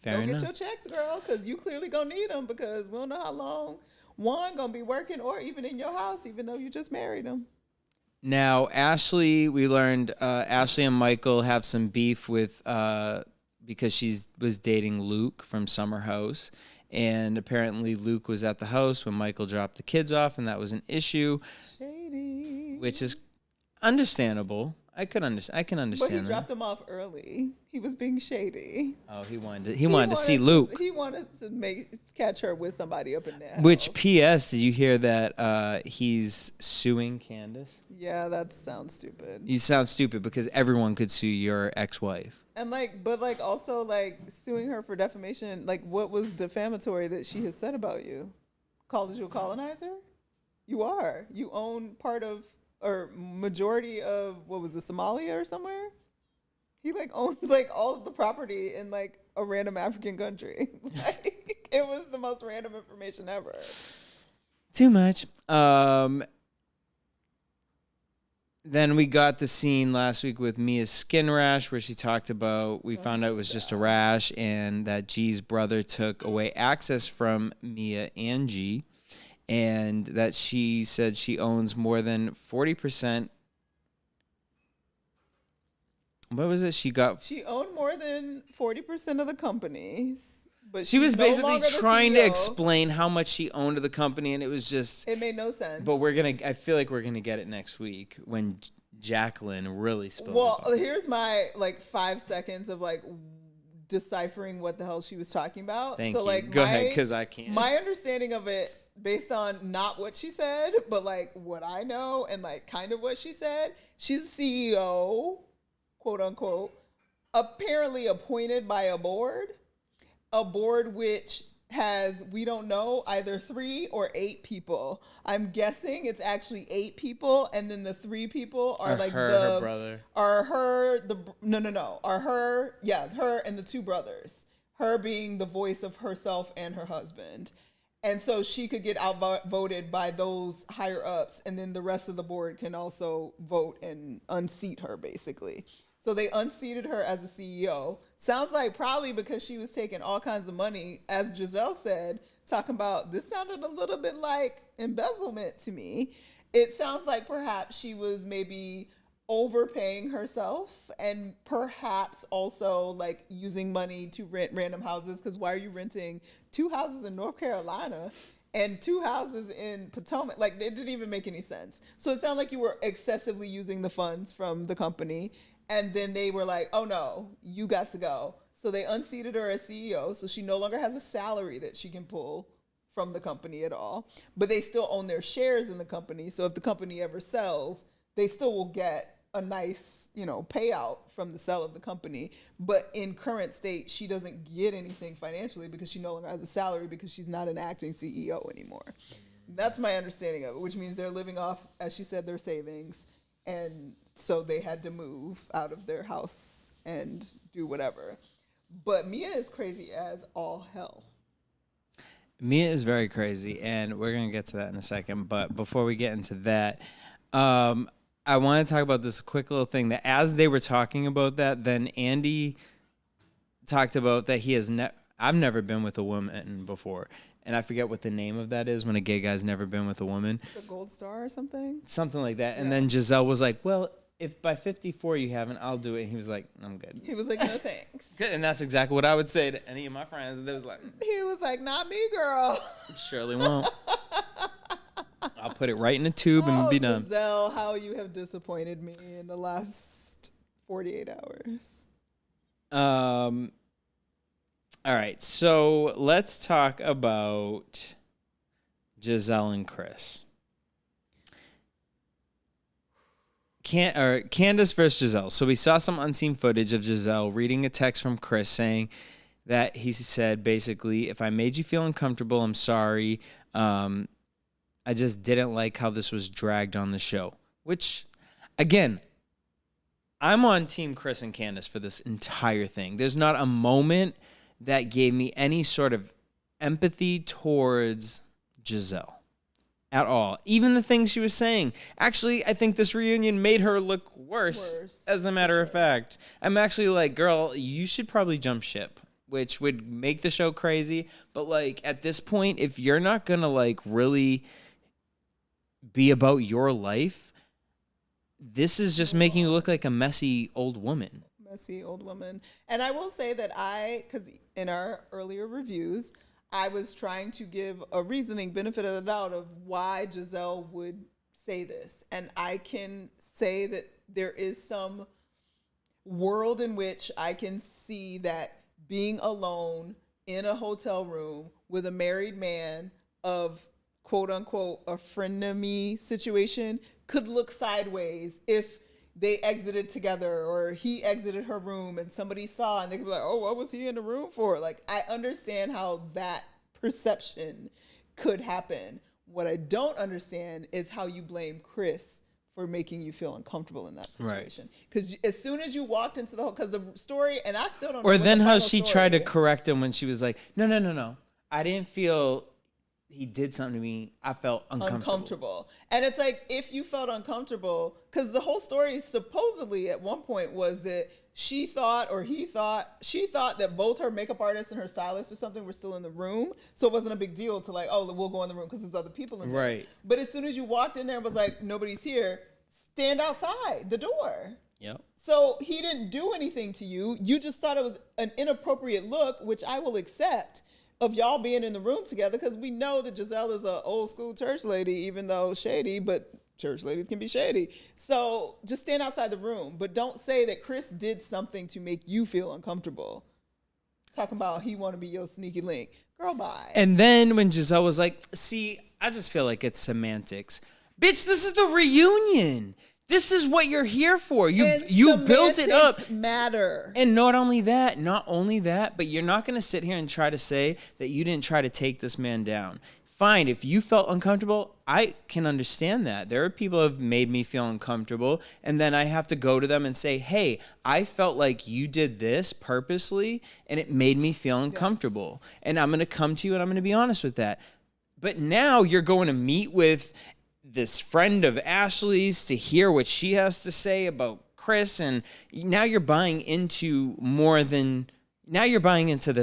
Fair enough. Get your checks, girl, because you clearly going to need them because we don't know how long one going to be working or even in your house, even though you just married him. Now, Ashley, we learned Ashley and Michael have some beef with... because she was dating Luke from Summer House. And apparently Luke was at the house when Michael dropped the kids off, and that was an issue. Shady. Which is understandable. I can understand But he that. dropped him off early. He was being shady. Oh, he wanted to see Luke. He wanted to catch her with somebody up in there. Which, P.S., did you hear that he's suing Candace? Yeah, that sounds stupid. You sound stupid because everyone could sue your ex-wife. And also suing her for defamation. Like, what was defamatory that she has said about you? Called you a colonizer? You are. You own part of or majority of what was it, Somalia or somewhere? He owns all of the property in a random African country. It was the most random information ever. Too much. Then we got the scene last week with Mia's skin rash where she talked about, we found out it was just a rash and that G's brother took away access from Mia and G, and that she said she owns more than 40%. What was it? She owned more than 40% of the companies. But she was basically trying to CEO. explain how much she owned of the company, and it was just... It made no sense. But I feel like we're going to get it next week when Jacqueline really spoke. Well, here's my 5 seconds of deciphering what the hell she was talking about. Thank you. Go ahead, because I can't. My understanding of it, based on not what she said, but what I know and kind of what she said, she's a CEO, quote unquote, apparently appointed by a board which has, we don't know, either 3 or 8 people. I'm guessing it's actually 8 people, and then the 3 people are her brother. Her and the 2 brothers. Her being the voice of herself and her husband. And so she could get outvoted by those higher ups, and then the rest of the board can also vote and unseat her, basically. So they unseated her as a CEO. Sounds like probably because she was taking all kinds of money, as Giselle said, talking about, this sounded a little bit like embezzlement to me. It sounds like perhaps she was maybe overpaying herself and perhaps also using money to rent random houses. Because why are you renting 2 houses in North Carolina and 2 houses in Potomac? It didn't even make any sense. So it sounded like you were excessively using the funds from the company. And then they were like, oh no, you got to go. So they unseated her as CEO. So she no longer has a salary that she can pull from the company at all. But they still own their shares in the company. So if the company ever sells, they still will get a nice, payout from the sale of the company. But in current state, she doesn't get anything financially because she no longer has a salary because she's not an acting CEO anymore. That's my understanding of it, which means they're living off, as she said, their savings. And so they had to move out of their house and do whatever. But Mia is crazy as all hell. Mia is very crazy, and we're going to get to that in a second. But before we get into that, I want to talk about this quick little thing that as they were talking about that, then Andy talked about that he has I've never been with a woman before. And I forget what the name of that is when a gay guy's never been with a woman. It's a gold star or something? Something like that. And then Giselle was like, well, if by 54 you haven't, I'll do it. And he was like, I'm good. He was like, no thanks. Good. And that's exactly what I would say to any of my friends. They was like, he was like, not me, girl. Surely won't. I'll put it right in a tube and be done. Giselle, how you have disappointed me in the last 48 hours. All right, so let's talk about Giselle and Chris. Candace versus Giselle. So we saw some unseen footage of Giselle reading a text from Chris saying that he said, basically, if I made you feel uncomfortable, I'm sorry. I just didn't like how this was dragged on the show. Which, again, I'm on Team Chris and Candace for this entire thing. There's not a moment that gave me any sort of empathy towards Giselle at all. Even the things she was saying. Actually, I think this reunion made her look worse as a matter of fact. I'm actually like, girl, you should probably jump ship, which would make the show crazy. But like at this point, if you're not going to like really be about your life, this is just making you look like a messy old woman. Messy old woman. And I will say that because in our earlier reviews, I was trying to give a reasoning benefit of the doubt of why Giselle would say this. And I can say that there is some world in which I can see that being alone in a hotel room with a married man of quote unquote a frenemy situation could look sideways if they exited together or he exited her room and somebody saw and they could be like, oh, what was he in the room for? Like, I understand how that perception could happen. What I don't understand is how you blame Chris for making you feel uncomfortable in that situation. Because as soon as you walked into the whole, because the story, and I still don't know. Or then how she tried to correct him when she was like, no. I didn't feel he did something to me. I felt uncomfortable. And it's like, if you felt uncomfortable, because the whole story supposedly at one point was that she thought that both her makeup artist and her stylist or something were still in the room. So it wasn't a big deal to like, oh, we'll go in the room because there's other people in there. Right. But as soon as you walked in there and was like, nobody's here, stand outside the door. Yep. So he didn't do anything to you. You just thought it was an inappropriate look, which I will accept, of y'all being in the room together, because we know that Giselle is an old school church lady, even though shady, but church ladies can be shady. So just stand outside the room, but don't say that Chris did something to make you feel uncomfortable. Talking about he want to be your sneaky link. Girl, bye. And then when Giselle was like, see, I just feel like it's semantics. Bitch, this is the reunion. This is what you're here for. You built it up. Matter. And not only that, but you're not going to sit here and try to say that you didn't try to take this man down. Fine, if you felt uncomfortable, I can understand that. There are people who have made me feel uncomfortable, and then I have to go to them and say, hey, I felt like you did this purposely, and it made me feel uncomfortable. Yes. And I'm going to come to you, and I'm going to be honest with that. But now you're going to meet with this friend of Ashley's to hear what she has to say about Chris, and now you're buying into the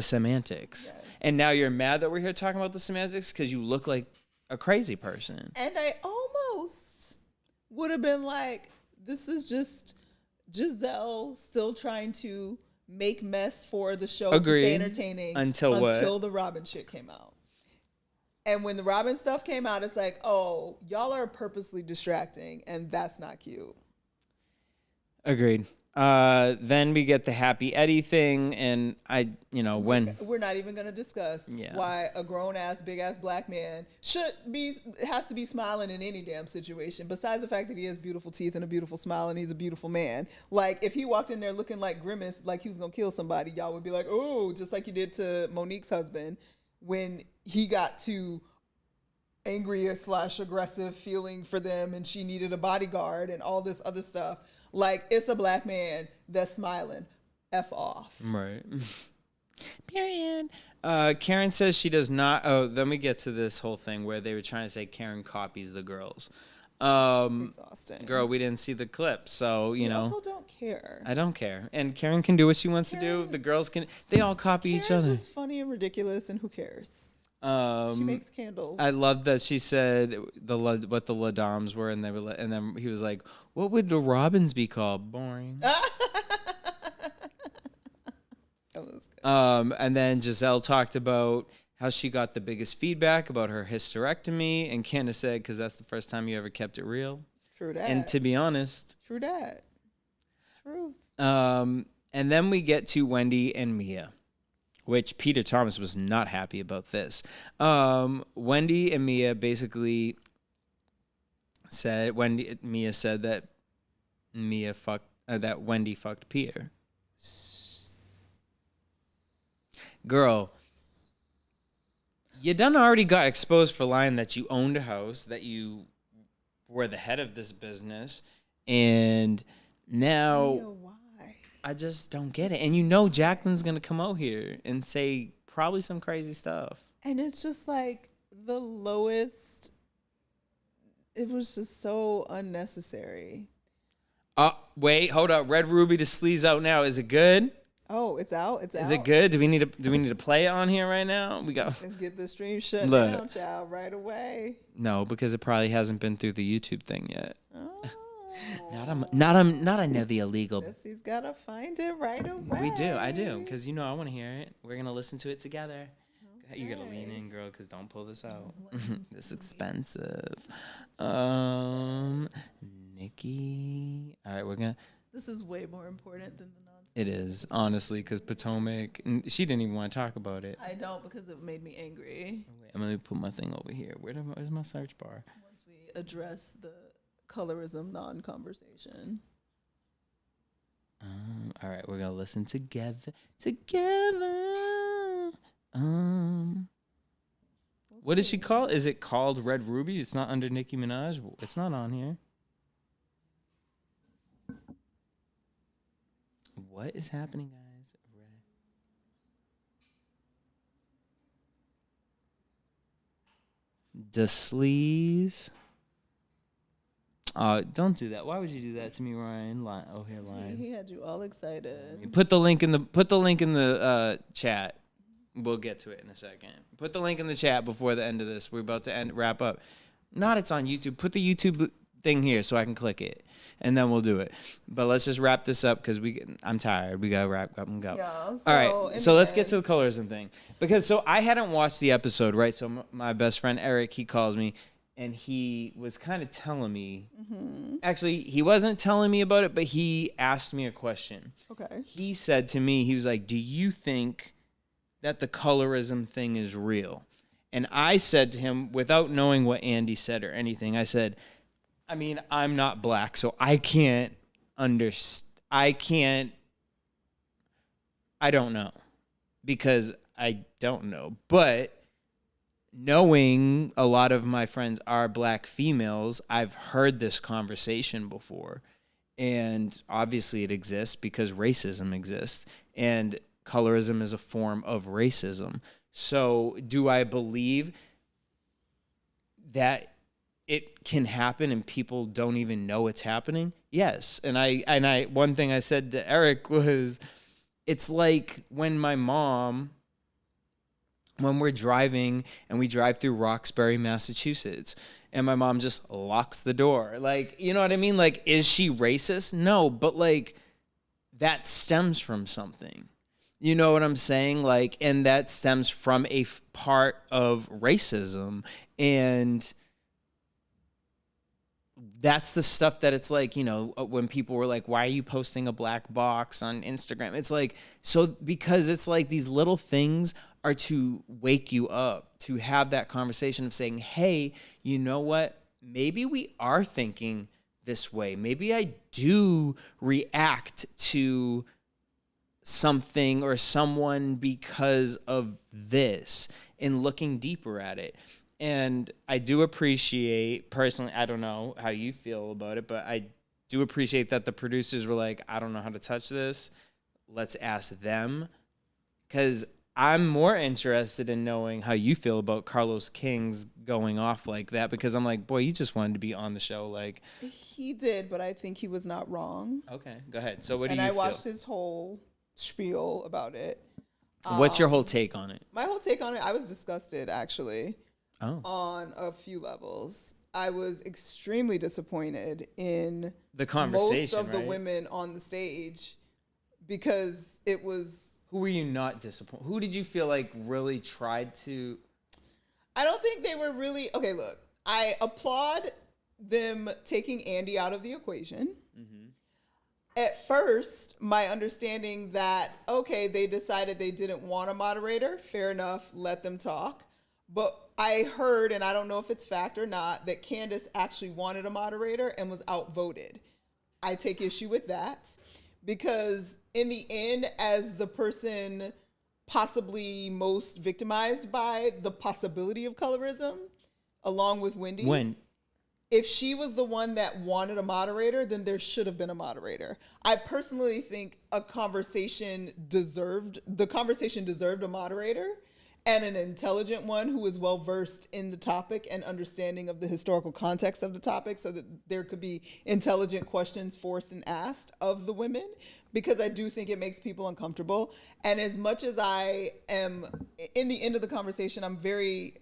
semantics. Yes. And now you're mad that we're here talking about the semantics because you look like a crazy person. And I almost would have been like, this is just Giselle still trying to make mess for the show to stay entertaining until the Robin shit came out. And when the Robin stuff came out, it's like, oh, y'all are purposely distracting, and that's not cute. Agreed. Then we get the Happy Eddie thing, and we're not even gonna discuss why a grown ass, big ass black man has to be smiling in any damn situation. Besides the fact that he has beautiful teeth and a beautiful smile, and he's a beautiful man. Like if he walked in there looking like Grimace, like he was gonna kill somebody, y'all would be like, oh, just like you did to Monique's husband when he got too angry / aggressive feeling for them, and she needed a bodyguard and all this other stuff. Like, it's a black man that's smiling. F off. Right. Period. Karen says she does not. Oh, then we get to this whole thing where they were trying to say Karen copies the girls. Exhausting. Girl, we didn't see the clip, so, you know. I also don't care. I don't care. And Karen can do what she wants to do. The girls can. They all copy each other. Karen's just funny and ridiculous, and who cares? She makes candles. I love that she said what the Ladoms were, and then he was like, "What would the Robins be called?" Boring. That was good. And then Giselle talked about how she got the biggest feedback about her hysterectomy, and Candace said, "Because that's the first time you ever kept it real." True that. And to be honest, true that. Truth. And then we get to Wendy and Mia, which Peter Thomas was not happy about this. Wendy and Mia basically said Mia said that that Wendy fucked Peter. Girl, you done already got exposed for lying that you owned a house, that you were the head of this business, and now Mia, why? I just don't get it. And you know Jacqueline's going to come out here and say probably some crazy stuff. And it's just like the lowest. It was just so unnecessary. Wait, hold up. Red Ruby to Sleaze out now. Is it good? Oh, it's out. It's out. Is it good? Do we need to play it on here right now? We got. Let's get the stream shut down, child, right away. No, because it probably hasn't been through the YouTube thing yet. Oh. Not I know the illegal. Jesse's gotta find it right away. I do, because I want to hear it. We're gonna listen to it together. Okay. You gotta lean in, girl, because don't pull this out. It's expensive. Nicki. All right, we're gonna. This is way more important than the nonsense. It is, honestly, because Potomac, and she didn't even want to talk about it. I don't, because it made me angry. Wait, I'm gonna put my thing over here. Where's my search bar? Once we address the colorism non-conversation. All right, we're gonna listen together. What is she called? Is it called Red Ruby? It's not under Nicki Minaj. It's not on here. What is happening, guys? The sleaze. Don't do that. Why would you do that to me, Ryan? Here, Lion. He had you all excited. Put the link in the chat. We'll get to it in a second. Put the link in the chat before the end of this. We're about to wrap up. It's on YouTube. Put the YouTube thing here so I can click it, and then we'll do it. But let's just wrap this up because I'm tired. We gotta wrap up and go. Yeah, all right. So let's get to the colorism thing, because I hadn't watched the episode, right? So my best friend Eric, he calls me, and he was kind of telling me. Mm-hmm. Actually, he wasn't telling me about it, but he asked me a question. Okay. He said to me, he was like, "Do you think that the colorism thing is real?" And I said to him, without knowing what Andy said or anything, I said, I mean, I'm not black, so I can't understand. I don't know, because I don't know. But knowing a lot of my friends are black females, I've heard this conversation before. And obviously it exists because racism exists. And colorism is a form of racism. So do I believe that it can happen and people don't even know it's happening? Yes. And I one thing I said to Eric was, it's like when we're driving and we drive through Roxbury, Massachusetts, and my mom just locks the door. Like, you know what I mean? Like, is she racist? No, but like that stems from something. You know what I'm saying? Like, and that stems from a part of racism. And that's the stuff that it's like, you know, when people were like, why are you posting a black box on Instagram? It's like, so because it's like these little things are to wake you up, to have that conversation of saying, hey, you know what? Maybe we are thinking this way. Maybe I do react to something or someone because of this, and looking deeper at it. And I do appreciate, personally, I don't know how you feel about it, but I do appreciate that the producers were like, I don't know how to touch this. Let's ask them. Because I'm more interested in knowing how you feel about Carlos King's going off like that, because I'm like, boy, you just wanted to be on the show. Like, he did, but I think he was not wrong. Okay, go ahead. So what do you feel? And I watched his whole spiel about it. What's your whole take on it? My whole take on it, I was disgusted, actually. Oh. On a few levels. I was extremely disappointed in the conversation, most of the women on the stage, because it was... Who were you not disappointed? Who did you feel like really tried to... I don't think they were really... Okay, look. I applaud them taking Andy out of the equation. Mm-hmm. At first, my understanding that, okay, they decided they didn't want a moderator. Fair enough. Let them talk. But I heard, and I don't know if it's fact or not, that Candace actually wanted a moderator and was outvoted. I take issue with that, because in the end, as the person possibly most victimized by the possibility of colorism, along with Wendy, if she was the one that wanted a moderator, then there should have been a moderator. I personally think the conversation deserved a moderator, and an intelligent one who is well-versed in the topic and understanding of the historical context of the topic, so that there could be intelligent questions forced and asked of the women, because I do think it makes people uncomfortable. And as much as I am, in the end of the conversation, I'm very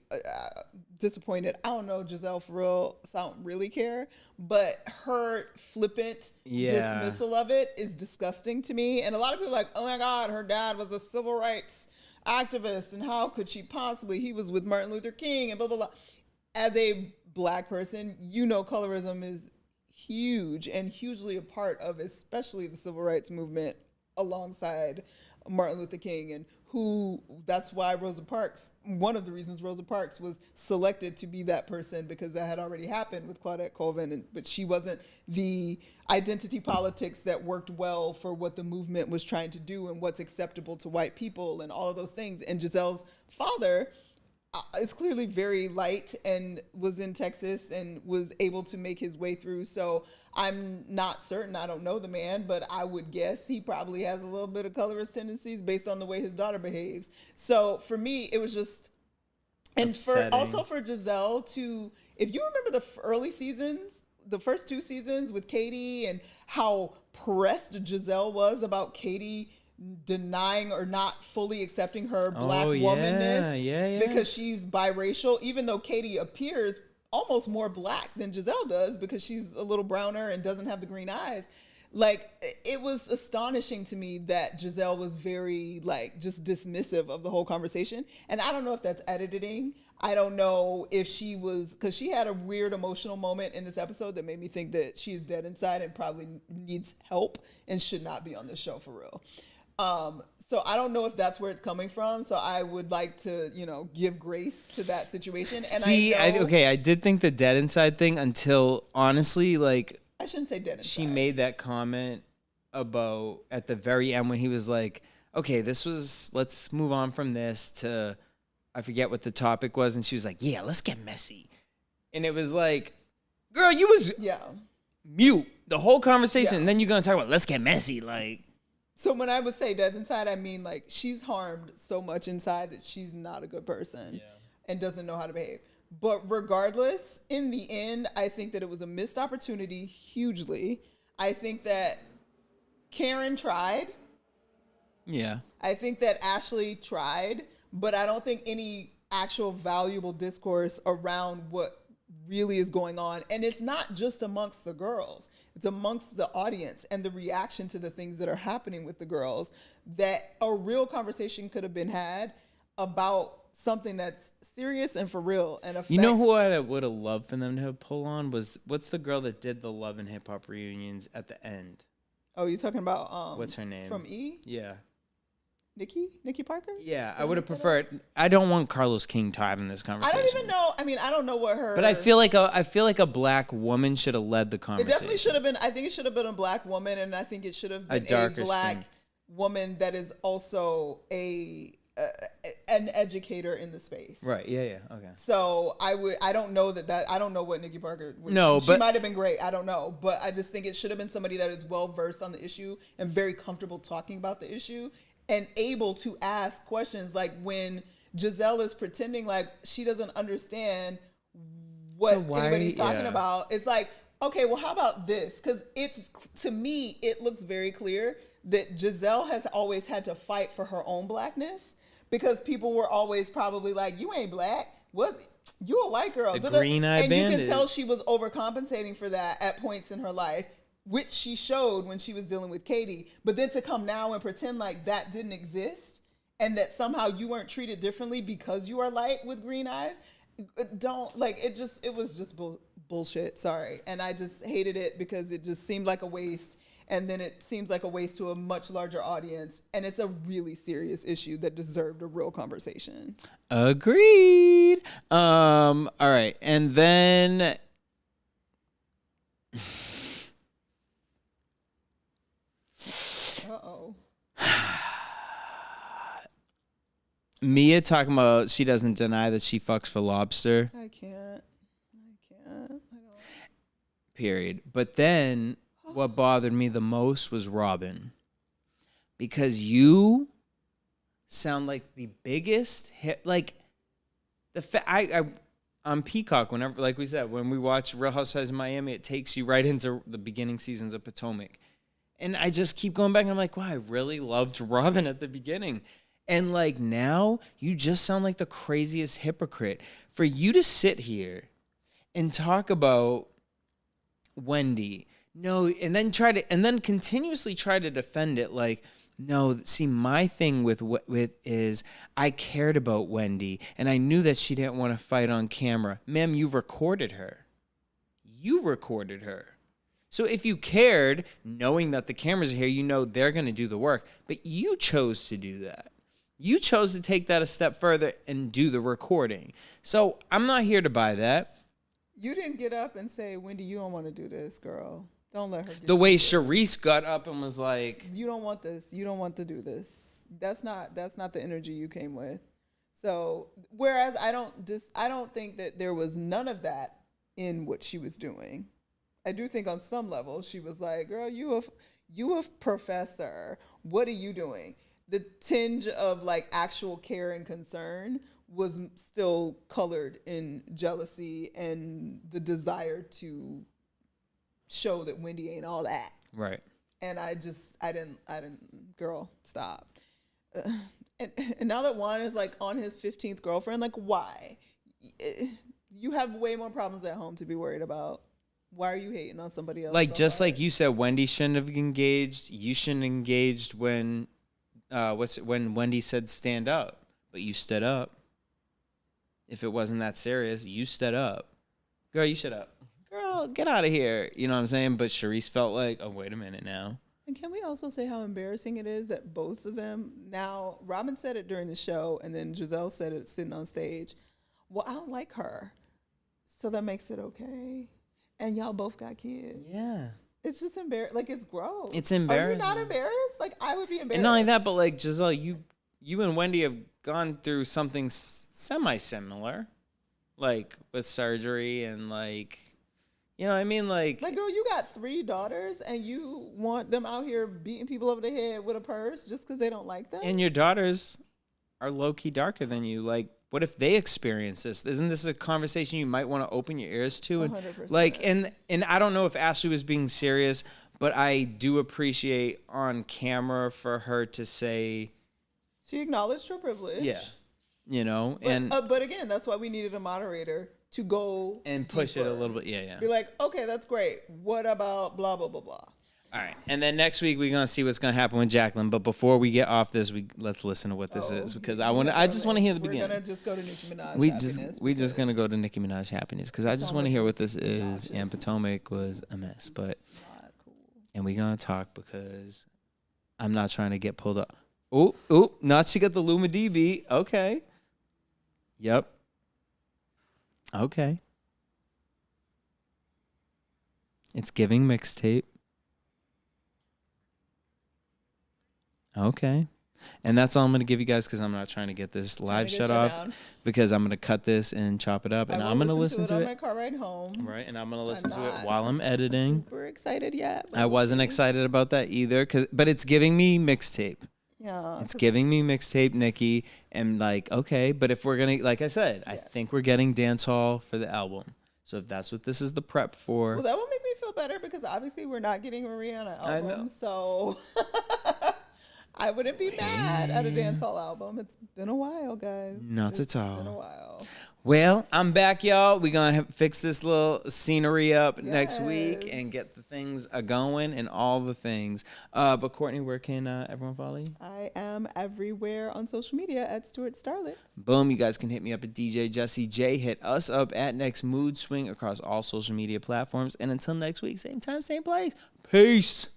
disappointed. I don't know, Giselle, for real, so I don't really care, but her flippant dismissal of it is disgusting to me. And a lot of people are like, oh my God, her dad was a civil rights activist, and how could she possibly? He was with Martin Luther King and blah, blah, blah. As a Black person, you know, colorism is huge and hugely a part of especially the civil rights movement alongside Martin Luther King, and that's why Rosa Parks, one of the reasons Rosa Parks was selected to be that person, because that had already happened with Claudette Colvin, but she wasn't the identity politics that worked well for what the movement was trying to do and what's acceptable to white people and all of those things. And Giselle's father is clearly very light and was in Texas and was able to make his way through. So I'm not certain. I don't know the man, but I would guess he probably has a little bit of colorist tendencies based on the way his daughter behaves. So for me, it was just, and upsetting. for Giselle to, if you remember the early seasons, the first 2 seasons with Katie, and how pressed Giselle was about Katie denying or not fully accepting her Black womanness because she's biracial, even though Katie appears almost more Black than Giselle does because she's a little browner and doesn't have the green eyes. Like, it was astonishing to me that Giselle was very, like, just dismissive of the whole conversation. And I don't know if that's editing. I don't know if she was, because she had a weird emotional moment in this episode that made me think that she is dead inside and probably needs help and should not be on this show for real. So I don't know if that's where it's coming from. So I would like to, give grace to that situation. And I did think the dead inside thing until, honestly, like, I shouldn't say dead inside. She made that comment about at the very end when he was like, okay, let's move on from this to, I forget what the topic was. And she was like, yeah, let's get messy. And it was like, girl, you was mute the whole conversation. And then you're going to talk about, let's get messy. Like, so when I would say dead inside, I mean, like, she's harmed so much inside that she's not a good person and doesn't know how to behave. But regardless, in the end, I think that it was a missed opportunity hugely. I think that Karen tried. Yeah. I think that Ashley tried, but I don't think any actual valuable discourse around what really is going on. And it's not just amongst the girls. It's amongst the audience and the reaction to the things that are happening with the girls, that a real conversation could have been had. about something that's serious and for real and affects. You know who I would have loved for them to pull on was, what's the girl that did the Love and Hip Hop reunions at the end? Oh, you talking about what's her name from E? Yeah, Nicki Parker? Yeah, I would have preferred. I don't want Carlos King to have in this conversation. I don't even know. I mean, I don't know what her. But I feel like a black woman should have led the conversation. It definitely should have been. I think it should have been a black woman, and I think it should have been a black woman that is also an educator in the space. Right. Yeah. Okay. So I don't know that I don't know what Nicki Parker. She might have been great. I don't know, but I just think it should have been somebody that is well versed on the issue and very comfortable talking about the issue. And able to ask questions, like when Giselle is pretending like she doesn't understand what anybody's talking about. It's like, okay, well, how about this? Because to me, it looks very clear that Giselle has always had to fight for her own blackness because people were always probably like, you ain't black. You a white girl. The green-eyed bandit. And you can tell she was overcompensating for that at points in her life, which she showed when she was dealing with Katie. But then to come now and pretend like that didn't exist and that somehow you weren't treated differently because you are light with green eyes, it was just bullshit. Sorry. And I just hated it because it just seemed like a waste. And then it seems like a waste to a much larger audience. And it's a really serious issue that deserved a real conversation. Agreed. All right. And then... Uh-oh. Mia talking about she doesn't deny that she fucks for lobster. I can't. I don't. Period. But then what bothered me the most was Robin. Because you sound like the biggest hit, like on Peacock, whenever, like we said, when we watch Real Housewives of Miami, it takes you right into the beginning seasons of Potomac. And I just keep going back and I'm like, wow, I really loved Robin at the beginning. And like now, you just sound like the craziest hypocrite. For you to sit here and talk about Wendy, and then continuously try to defend it like, no, see, my thing with is I cared about Wendy and I knew that she didn't want to fight on camera. Ma'am, you recorded her. So if you cared, knowing that the cameras are here, you know they're going to do the work. But you chose to do that. You chose to take that a step further and do the recording. So I'm not here to buy that. You didn't get up and say, Wendy, you don't want to do this, girl. Don't let her. The way Charisse got up and was like, you don't want this. You don't want to do this. That's not the energy you came with. So whereas I don't think that there was none of that in what she was doing. I do think on some level she was like, girl, you a professor. What are you doing? The tinge of like actual care and concern was still colored in jealousy and the desire to show that Wendy ain't all that. Right. And I didn't, girl, stop. And now that Juan is like on his 15th girlfriend, like why? You have way more problems at home to be worried about. Why are you hating on somebody else? Like, just like you said, Wendy shouldn't have engaged. You shouldn't have engaged when Wendy said stand up, but you stood up. If it wasn't that serious, you stood up. Girl, you shut up. Girl, get out of here. You know what I'm saying? But Charisse felt like, oh, wait a minute now. And can we also say how embarrassing it is that both of them now, Robin said it during the show, and then Giselle said it sitting on stage. Well, I don't like her, so that makes it okay. And y'all both got kids. Yeah. It's just embarrassing. Like, it's gross. It's embarrassing. Are you not embarrassed? Like, I would be embarrassed. And not only that, but like, Giselle, you and Wendy have gone through something semi-similar, like with surgery and like, you know what I mean? Like, girl, you got 3 daughters and you want them out here beating people over the head with a purse just because they don't like them? And your daughters are low-key darker than you. Like, what if they experience this? Isn't this a conversation you might want to open your ears to? And 100%. like, and I don't know if Ashley was being serious, but I do appreciate on camera for her to say she acknowledged her privilege. Yeah. You know, but again, that's why we needed a moderator to go and push deeper. it a little bit. Yeah. Be like, okay, that's great. What about blah, blah, blah, blah. All right, and then next week we're gonna see what's gonna happen with Jacqueline. But before we get off this, let's listen to what this is because I just want to hear the beginning. We're gonna just go to Nicki Minaj. We just gonna go to Nicki Minaj happiness because I just want to hear what this is. And Potomac was a mess, but and we're gonna talk because I'm not trying to get pulled up. Oh, not she got the Luma D beat. Okay. Yep. Okay. It's giving mixtape. Okay. And that's all I'm going to give you guys because I'm not trying to get this live shut off because I'm going to cut this and chop it up and I'm going to listen to it on my car ride home. Right, and I'm going to listen to it while I'm editing. Super excited yet. I wasn't excited about that either but it's giving me mixtape. Yeah. It's giving me mixtape, Nicki, and like, okay, but if we're going to, like I said, I think we're getting dancehall for the album. So if that's what this is the prep for. Well, that will make me feel better because obviously we're not getting a Rihanna album. I know. So I wouldn't be mad at a dancehall album. It's been a while, guys. Not at all. It's been a while. Well, I'm back, y'all. We're going to fix this little scenery up next week and get the things going and all the things. But Courtney, where can everyone follow you? I am everywhere on social media at Stuart Starlet. Boom. You guys can hit me up at DJ Jesse J. Hit us up at Next Mood Swing across all social media platforms. And until next week, same time, same place. Peace.